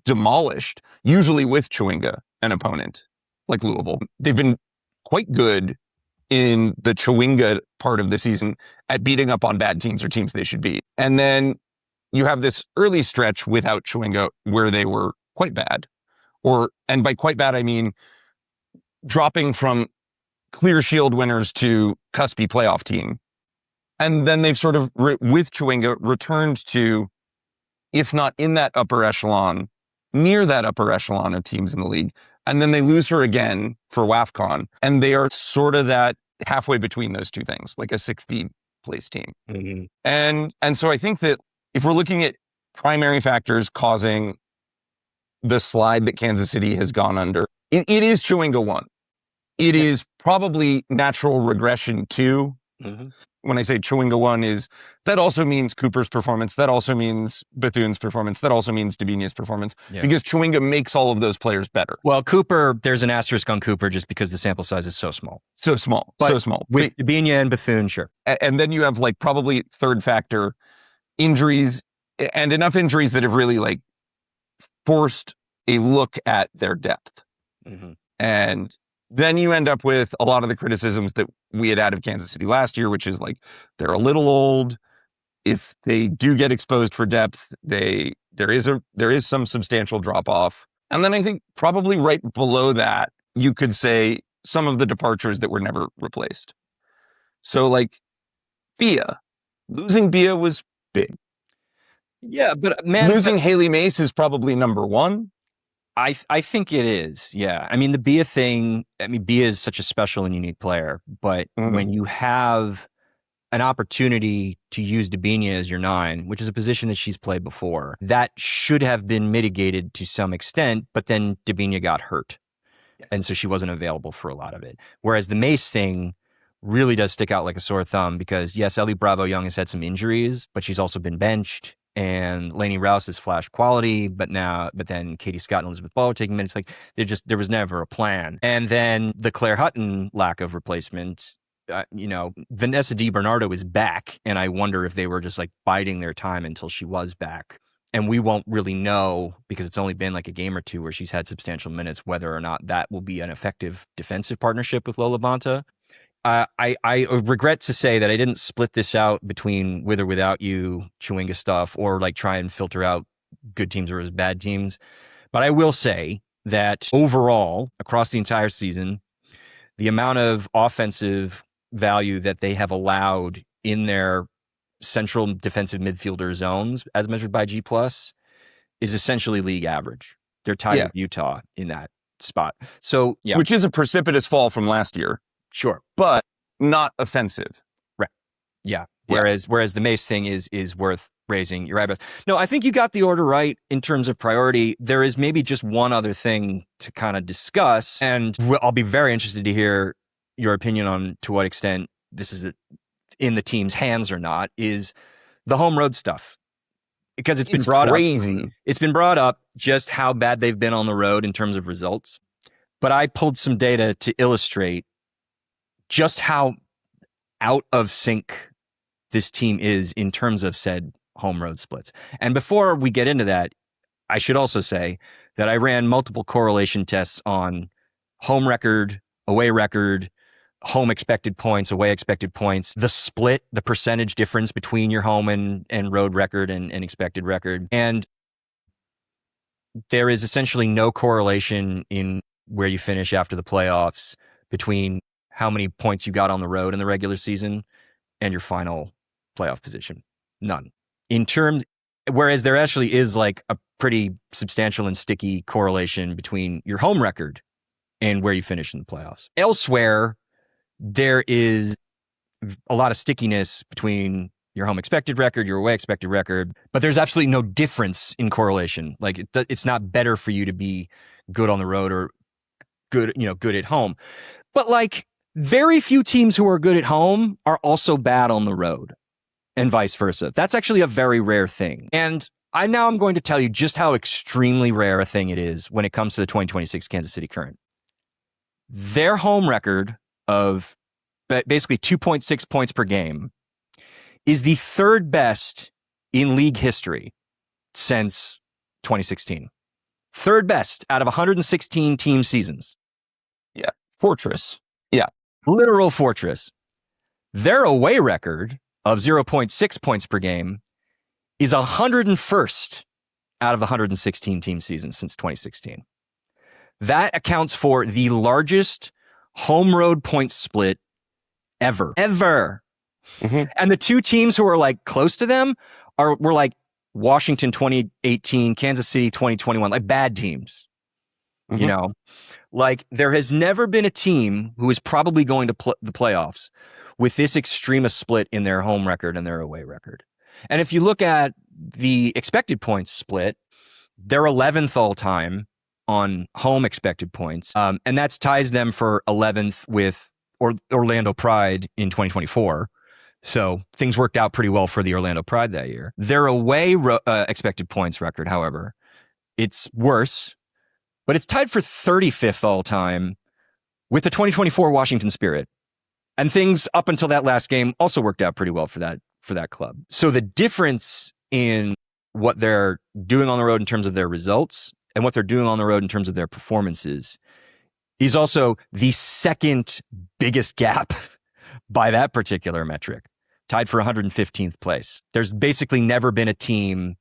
demolished, usually with Chawinga, an opponent like Louisville. They've been quite good in the Chawinga part of the season at beating up on bad teams or teams they should beat. And then you have this early stretch without Chawinga where they were quite bad. And by quite bad, I mean dropping from clear shield winners to cuspy playoff team. And then they've sort of, with Chawinga, returned to, if not in that upper echelon, near that upper echelon of teams in the league. And then they lose her again for WAFCON. And they are sort of that halfway between those two things, like a 6th place team. Mm-hmm. And so I think that if we're looking at primary factors causing the slide that Kansas City has gone under, it is Chawinga 1. It is probably natural regression 2. Mm-hmm. When I say Chawinga 1 that also means Cooper's performance. That also means Bethune's performance. That also means Debinha's performance because Chawinga makes all of those players better. Well, Cooper, there's an asterisk on Cooper just because the sample size is so small. So small. With Debinha and Bethune, sure. And then you have like probably third factor injuries and enough injuries that have really like forced a look at their depth. Mm-hmm. And then you end up with a lot of the criticisms that we had out of Kansas City last year, which is like, they're a little old. If they do get exposed for depth, there is some substantial drop off. And then I think probably right below that, you could say some of the departures that were never replaced. So like losing Bia was big. Yeah, but man, losing Haley Mace is probably number 1. I think it is. Yeah. I mean, the Bia thing, Bia is such a special and unique player, but when you have an opportunity to use Debinha as your 9, which is a position that she's played before, that should have been mitigated to some extent, but then Debinha got hurt. Yeah. And so she wasn't available for a lot of it. Whereas the Mace thing really does stick out like a sore thumb because yes, Ellie Bravo Young has had some injuries, but she's also been benched. And Lainey Rouse is flash quality, but then Katie Scott and Elizabeth Ball are taking minutes. Like there was never a plan. And then the Claire Hutton lack of replacement, Vanessa DiBernardo is back. And I wonder if they were just like biding their time until she was back. And we won't really know because it's only been like a game or two where she's had substantial minutes, whether or not that will be an effective defensive partnership with Lola Bonta. I regret to say that I didn't split this out between with or without you Chawinga stuff or like try and filter out good teams versus bad teams. But I will say that overall, across the entire season, the amount of offensive value that they have allowed in their central defensive midfielder zones, as measured by G+, is essentially league average. They're tied with Utah in that spot. So, yeah. Which is a precipitous fall from last year. Sure. But not offensive. Right. Yeah. Whereas the Mace thing is worth raising your eyebrows. No, I think you got the order right in terms of priority. There is maybe just one other thing to kind of discuss, and I'll be very interested to hear your opinion on to what extent this is in the team's hands or not, is the home road stuff. Because it's been brought crazy. up. It's been brought up just how bad they've been on the road in terms of results. But I pulled some data to illustrate just how out of sync this team is in terms of said home road splits. And before we get into that, I should also say that I ran multiple correlation tests on home record, away record, home expected points, away expected points, the split, the percentage difference between your home and road record and expected record. And there is essentially no correlation in where you finish after the playoffs between how many points you got on the road in the regular season and your final playoff position. None. Whereas there actually is like a pretty substantial and sticky correlation between your home record and where you finish in the playoffs. Elsewhere, there is a lot of stickiness between your home expected record, your away expected record, but there's absolutely no difference in correlation. Like it's not better for you to be good on the road or good at home. But like very few teams who are good at home are also bad on the road and vice versa. That's actually a very rare thing. And I'm going to tell you just how extremely rare a thing it is when it comes to the 2026 Kansas City Current. Their home record of basically 2.6 points per game is the third best in league history since 2016. Third best out of 116 team seasons. Yeah. Fortress. Yeah. Literal fortress. Their away record of 0.6 points per game is 101st out of 116 team seasons since 2016. That accounts for the largest home road point split ever. Mm-hmm. And the two teams who are like close to them were like Washington 2018, Kansas City 2021, like bad teams. Mm-hmm. You know, like there has never been a team who is probably going to the playoffs with this extreme a split in their home record and their away record. And if you look at the expected points split, they're 11th all time on home expected points. And that ties them for 11th with Orlando Pride in 2024. So things worked out pretty well for the Orlando Pride that year. Their away expected points record, however, it's worse, but it's tied for 35th all time with the 2024 Washington Spirit. And things up until that last game also worked out pretty well for that club. So the difference in what they're doing on the road in terms of their results and what they're doing on the road in terms of their performances is also the second biggest gap by that particular metric, tied for 115th place. There's basically never been a team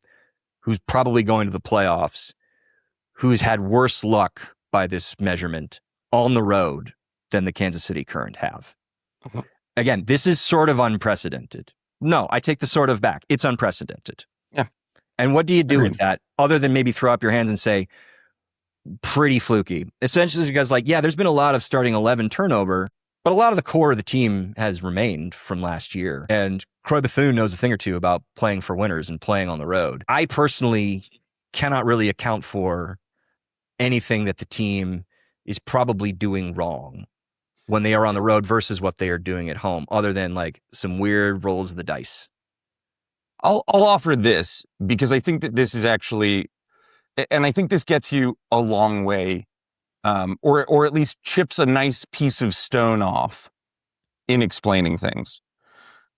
who's probably going to the playoffs who's had worse luck by this measurement on the road than the Kansas City Current have. Uh-huh. Again, this is sort of unprecedented. No, I take the sort of back. It's unprecedented. Yeah. And what do you do with that other than maybe throw up your hands and say, pretty fluky? Essentially, because there's been a lot of starting 11 turnover, but a lot of the core of the team has remained from last year. And Croy Bethune knows a thing or two about playing for winners and playing on the road. I personally cannot really account for anything that the team is probably doing wrong when they are on the road versus what they are doing at home, other than like some weird rolls of the dice. I'll offer this because I think that this is actually, and I think this gets you a long way, or at least chips a nice piece of stone off in explaining things.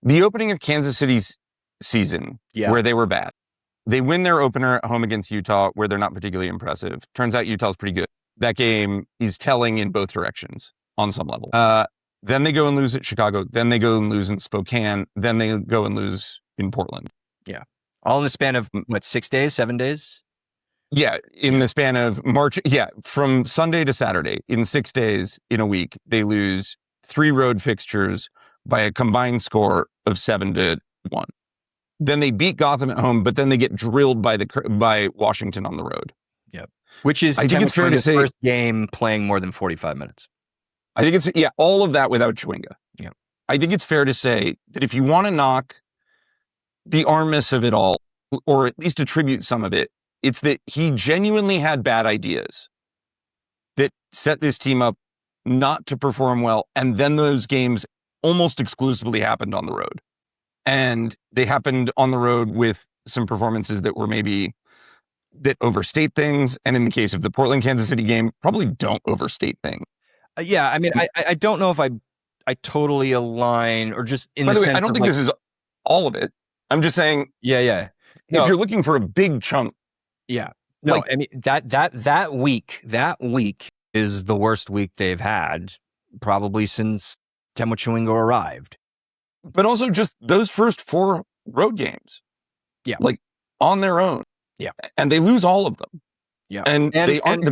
The opening of Kansas City's season, where they were bad, they win their opener at home against Utah, where they're not particularly impressive. Turns out Utah's pretty good. That game is telling in both directions on some level. Then they go and lose at Chicago. Then they go and lose in Spokane. Then they go and lose in Portland. Yeah. All in the span of, 6 days, 7 days? Yeah, in the span of March. Yeah, from Sunday to Saturday, in 6 days, in a week, they lose 3 road fixtures by a combined score of 7-1. Then they beat Gotham at home, but then they get drilled by Washington on the road. Yep. Which is, I think it's fair to say, first game playing more than 45 minutes. I think it's, all of that without Chawinga. Yeah. I think it's fair to say that if you want to knock the armiss of it all, or at least attribute some of it, it's that he genuinely had bad ideas that set this team up not to perform well. And then those games almost exclusively happened on the road. And they happened on the road with some performances that were maybe that overstate things. And in the case of the Portland Kansas City game, probably don't overstate things. Yeah, I mean, I don't know if I totally align, or just in By the the way, sense I don't of think like, this is all of it. I'm just saying, yeah. if you're looking for a big chunk, yeah, no, like, I mean that week is the worst week they've had probably since Temwa Chawinga arrived. but also just those first 4 road games, Yeah, like on their own, yeah, and they lose all of them, yeah, and they aren't the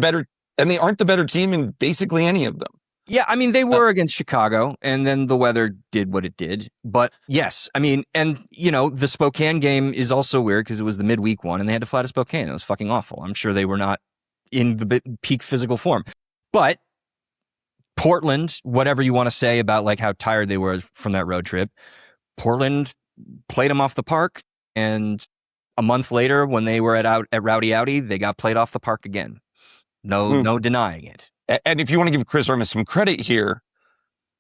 better team in basically any of them. Yeah, I mean, they were against Chicago, and then the weather did what it did. But yes, I mean, and, you know, the Spokane game is also weird because it was the midweek one, and they had to fly to Spokane. It was fucking awful. I'm sure they were not in the peak physical form. But Portland, whatever you want to say about like how tired they were from that road trip, Portland played them off the park, and a month later, when they were at Rowdy Outy, they got played off the park again. No denying it. And if you want to give Chris Armas some credit here,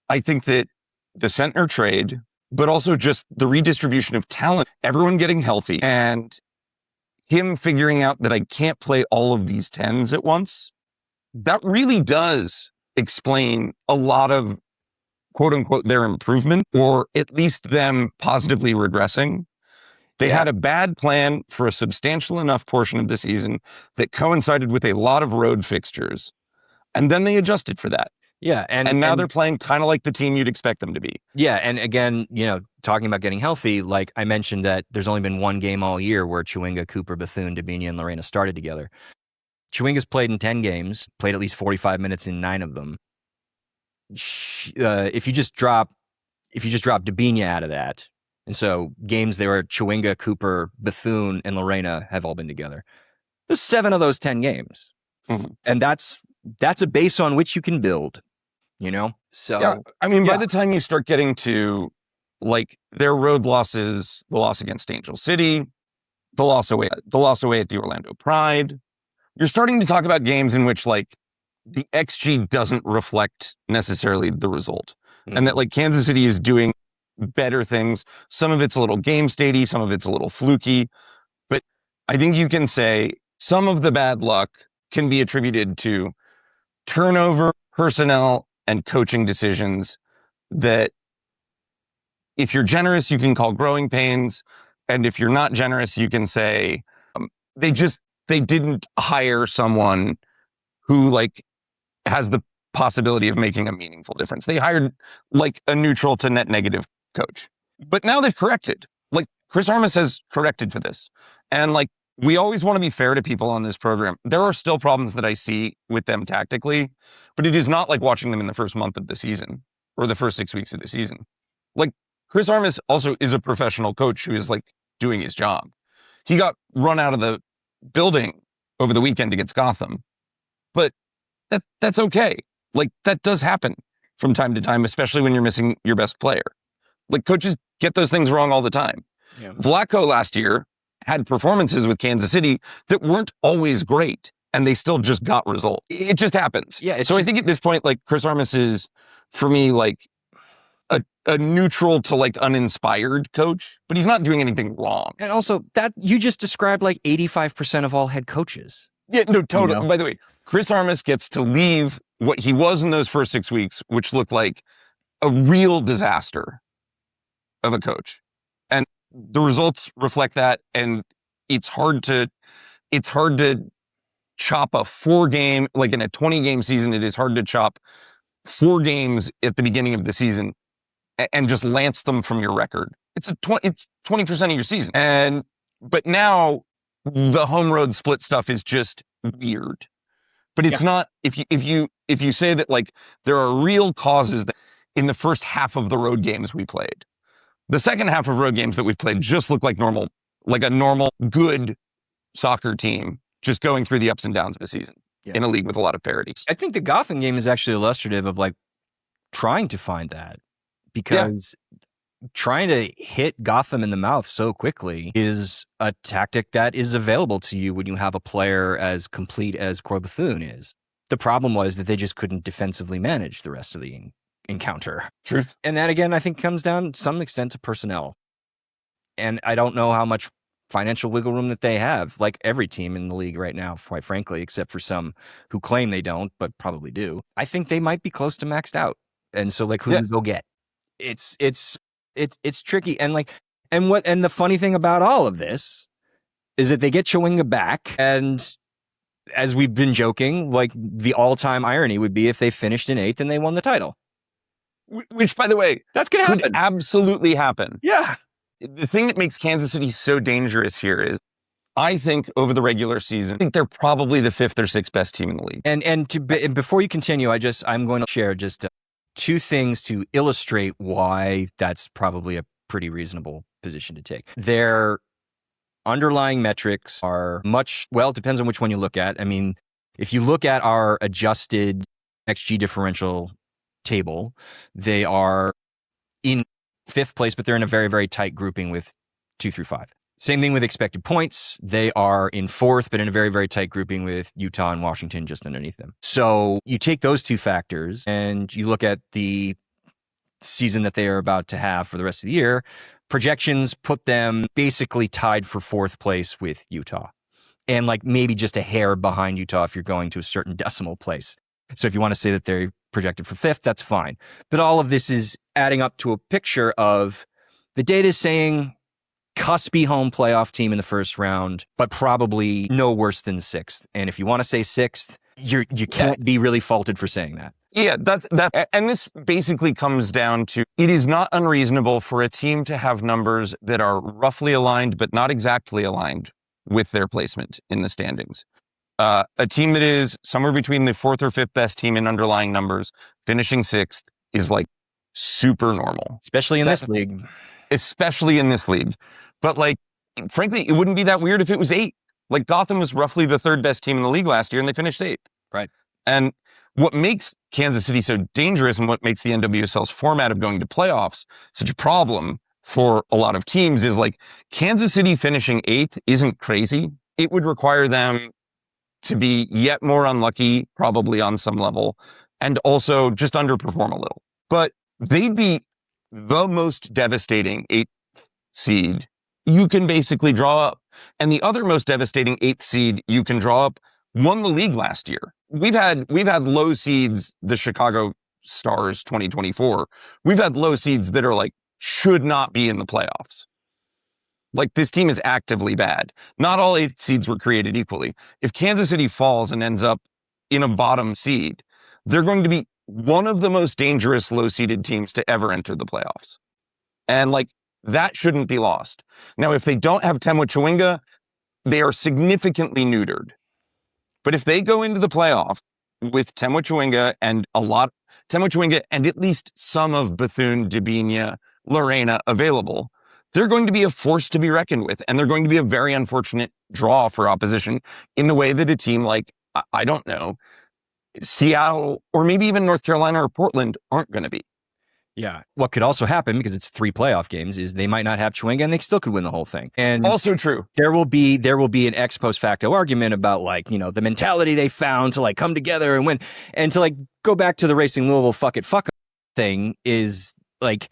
I think that the Sentner trade, but also just the redistribution of talent, everyone getting healthy, and him figuring out that I can't play all of these 10s at once, that really does explain a lot of, quote unquote, their improvement, or at least them positively regressing. They had a bad plan for a substantial enough portion of the season that coincided with a lot of road fixtures. And then they adjusted for that. Yeah. And now they're playing kind of like the team you'd expect them to be. Yeah. And again, you know, talking about getting healthy, like I mentioned that there's only been one game all year where Chawinga, Cooper, Bethune, Dabinia, and Lorena started together. Chawinga's played in 10 games, played at least 45 minutes in 9 of them. If you just drop Dabinia out of that, and so games there were Chawinga, Cooper, Bethune, and Lorena have all been together. There's 7 of those 10 games. Mm-hmm. And that's a base on which you can build, you know? So, yeah, I mean, by the time you start getting to like their road losses, the loss against Angel City, the loss away at the Orlando Pride, you're starting to talk about games in which like the XG doesn't reflect necessarily the result. Mm-hmm. And that like Kansas City is doing better things. Some of it's a little game statey, some of it's a little fluky, but I think you can say some of the bad luck can be attributed to turnover, personnel, and coaching decisions that if you're generous, you can call growing pains. And if you're not generous, you can say they didn't hire someone who like has the possibility of making a meaningful difference. They hired like a neutral to net negative coach. But now they've corrected. Like Chris Armas has corrected for this. And like we always want to be fair to people on this program. There are still problems that I see with them tactically, but it is not like watching them in the first month of the season or the first 6 weeks of the season. Like Chris Armas also is a professional coach who is like doing his job. He got run out of the building over the weekend against Gotham, but that's okay. Like that does happen from time to time, especially when you're missing your best player. Like coaches get those things wrong all the time. Yeah. Vlatko last year had performances with Kansas City that weren't always great, and they still just got results. It just happens. Yeah. So I think at this point, like Chris Armas is, for me, like a neutral to like uninspired coach, but he's not doing anything wrong. And also that you just described like 85% of all head coaches. Yeah, no, totally. You know? By the way, Chris Armas gets to leave what he was in those first 6 weeks, which looked like a real disaster of a coach. And the results reflect that. And it's hard to chop a 4-game, like in a 20-game season, it is hard to chop 4 games at the beginning of the season and just lance them from your record. It's 20% of your season. But now the home road split stuff is just weird. But it's not, if you say that like there are real causes that in the first half of the road games we played, the second half of road games that we've played just look like a normal, good soccer team just going through the ups and downs of a season in a league with a lot of parity. I think the Gotham game is actually illustrative of like trying to find that, because trying to hit Gotham in the mouth so quickly is a tactic that is available to you when you have a player as complete as Corey Bethune is. The problem was that they just couldn't defensively manage the rest of the encounter. Truth. And that, again, I think comes down to some extent to personnel. And I don't know how much financial wiggle room that they have, like every team in the league right now, quite frankly, except for some who claim they don't, but probably do. I think they might be close to maxed out. And so, like, who do you go get? It's tricky. And the funny thing about all of this is that they get Chawinga back, and as we've been joking, like, the all-time irony would be if they finished in 8th and they won the title. Which, by the way, that's gonna could happen. Absolutely happen. Yeah. The thing that makes Kansas City so dangerous here is, I think over the regular season, I think they're probably the 5th or 6th best team in the league. And before you continue, I'm going to share just 2 things to illustrate why that's probably a pretty reasonable position to take. Their underlying metrics are it depends on which one you look at. I mean, if you look at our adjusted XG differential table, they are in 5th place, but they're in a very, very tight grouping with 2 through 5. Same thing with expected points. They are in 4th, but in a very, very tight grouping with Utah and Washington just underneath them. So you take those 2 factors and you look at the season that they are about to have for the rest of the year. Projections put them basically tied for 4th place with Utah, and like maybe just a hair behind Utah if you're going to a certain decimal place. So if you want to say that they're projected for 5th, that's fine. But all of this is adding up to a picture of the data is saying cuspy home playoff team in the first round, but probably no worse than 6th. And if you want to say 6th, you can't be really faulted for saying that. Yeah, and this basically comes down to, it is not unreasonable for a team to have numbers that are roughly aligned, but not exactly aligned with their placement in the standings. A team that is somewhere between the 4th or 5th best team in underlying numbers, finishing 6th is like super normal. Especially in this league. Especially in this league. But like, frankly, it wouldn't be that weird if it was 8th. Like, Gotham was roughly the 3rd best team in the league last year, and they finished 8th. Right. And what makes Kansas City so dangerous, and what makes the NWSL's format of going to playoffs such a problem for a lot of teams, is like, Kansas City finishing 8th isn't crazy. It would require them to be yet more unlucky, probably on some level, and also just underperform a little. But they'd be the most devastating 8th seed you can basically draw up. And the other most devastating 8th seed you can draw up won the league last year. We've had low seeds, the Chicago Stars 2024. We've had low seeds that are like, should not be in the playoffs. Like, this team is actively bad. Not all 8th seeds were created equally. If Kansas City falls and ends up in a bottom seed, they're going to be one of the most dangerous low-seeded teams to ever enter the playoffs. And like, that shouldn't be lost. Now, if they don't have Temwa Chawinga, they are significantly neutered. But if they go into the playoff with Temwa Chawinga and at least some of Bethune, Debinha, Lorena available, they're going to be a force to be reckoned with. And they're going to be a very unfortunate draw for opposition in the way that a team like, I don't know, Seattle or maybe even North Carolina or Portland aren't going to be. Yeah. What could also happen, because it's 3 playoff games, is they might not have Chawinga and they still could win the whole thing. And also true. There will be an ex post facto argument about, like, you know, the mentality they found to like come together and win, and to like go back to the Racing Louisville fuck it thing is like,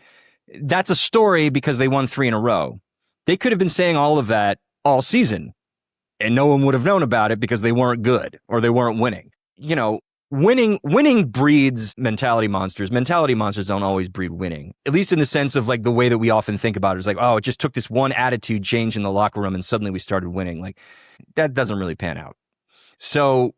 that's a story because they won 3 in a row. They could have been saying all of that all season and no one would have known about it because they weren't good or they weren't winning. You know, winning breeds mentality monsters. Mentality monsters don't always breed winning, at least in the sense of like the way that we often think about it is like, oh, it just took this one attitude change in the locker room and suddenly we started winning. Like, that doesn't really pan out. So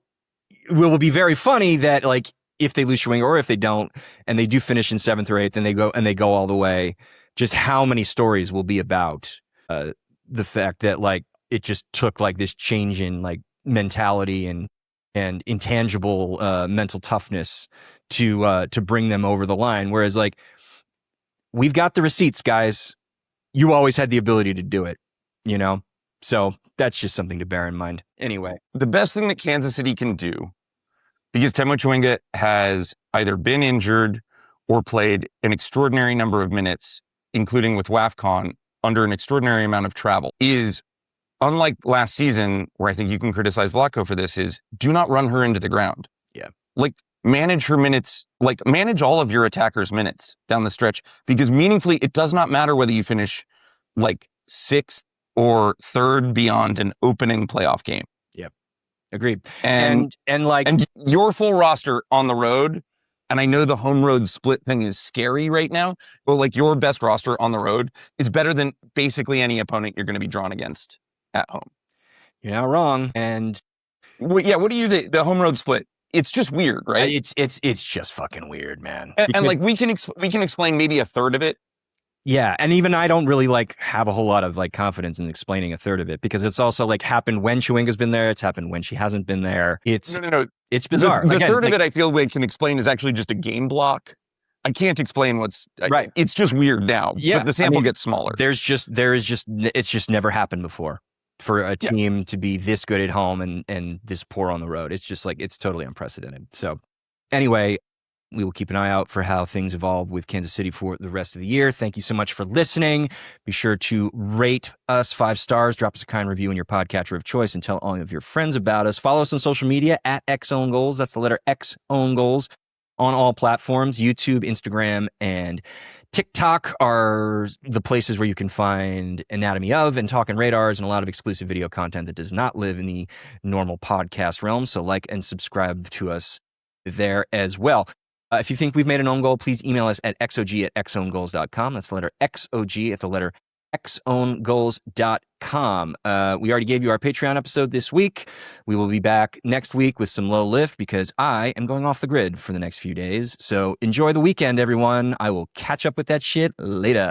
it will be very funny that, like, if they lose Chawinga or if they don't, and they do finish in 7th or 8th and they go all the way, just how many stories will be about the fact that, like, it just took like this change in like mentality and intangible mental toughness to bring them over the line. Whereas, like, we've got the receipts, guys. You always had the ability to do it, you know? So that's just something to bear in mind. Anyway. The best thing that Kansas City can do, because Temwa Chawinga has either been injured or played an extraordinary number of minutes, including with WAFCON, under an extraordinary amount of travel, is, unlike last season, where I think you can criticize Vlatko for this, is do not run her into the ground. Yeah. like manage her minutes, like manage all of your attackers' minutes down the stretch, because meaningfully, it does not matter whether you finish like sixth or third beyond an opening playoff game. Yep. Agreed. And your full roster on the road, and I know the home road split thing is scary right now, but like your best roster on the road is better than basically any opponent you're going to be drawn against at home. You're not wrong. And what do you the home road split? It's just weird, right? It's just fucking weird, man. And like we can explain maybe a third of it. Yeah, and even I don't really like have a whole lot of like confidence in explaining a third of it, because it's also like happened when Chawinga's been there, it's happened when she hasn't been there. It's It's bizarre. The third of it I feel we can explain is actually just a game block. I can't explain what's right. It's just weird now. Yeah, but the sample gets smaller. It's just never happened before for a team to be this good at home and this poor on the road. It's just like, it's totally unprecedented. So anyway, we will keep an eye out for how things evolve with Kansas City for the rest of the year. Thank you so much for listening. Be sure to rate us 5 stars, drop us a kind review in your podcatcher of choice, and tell all of your friends about us. Follow us on social media at XOwnGoals. That's the letter X Own Goals on all platforms. YouTube, Instagram, and TikTok are the places where you can find Anatomy of and Talkin' Radars and a lot of exclusive video content that does not live in the normal podcast realm. So like and subscribe to us there as well. If you think we've made an own goal, please email us at xog@xowngoals.com. That's the letter XOG at the letter xowngoals.com. We already gave you our Patreon episode this week. We will be back next week with some low lift because I am going off the grid for the next few days. So enjoy the weekend, everyone. I will catch up with that shit later.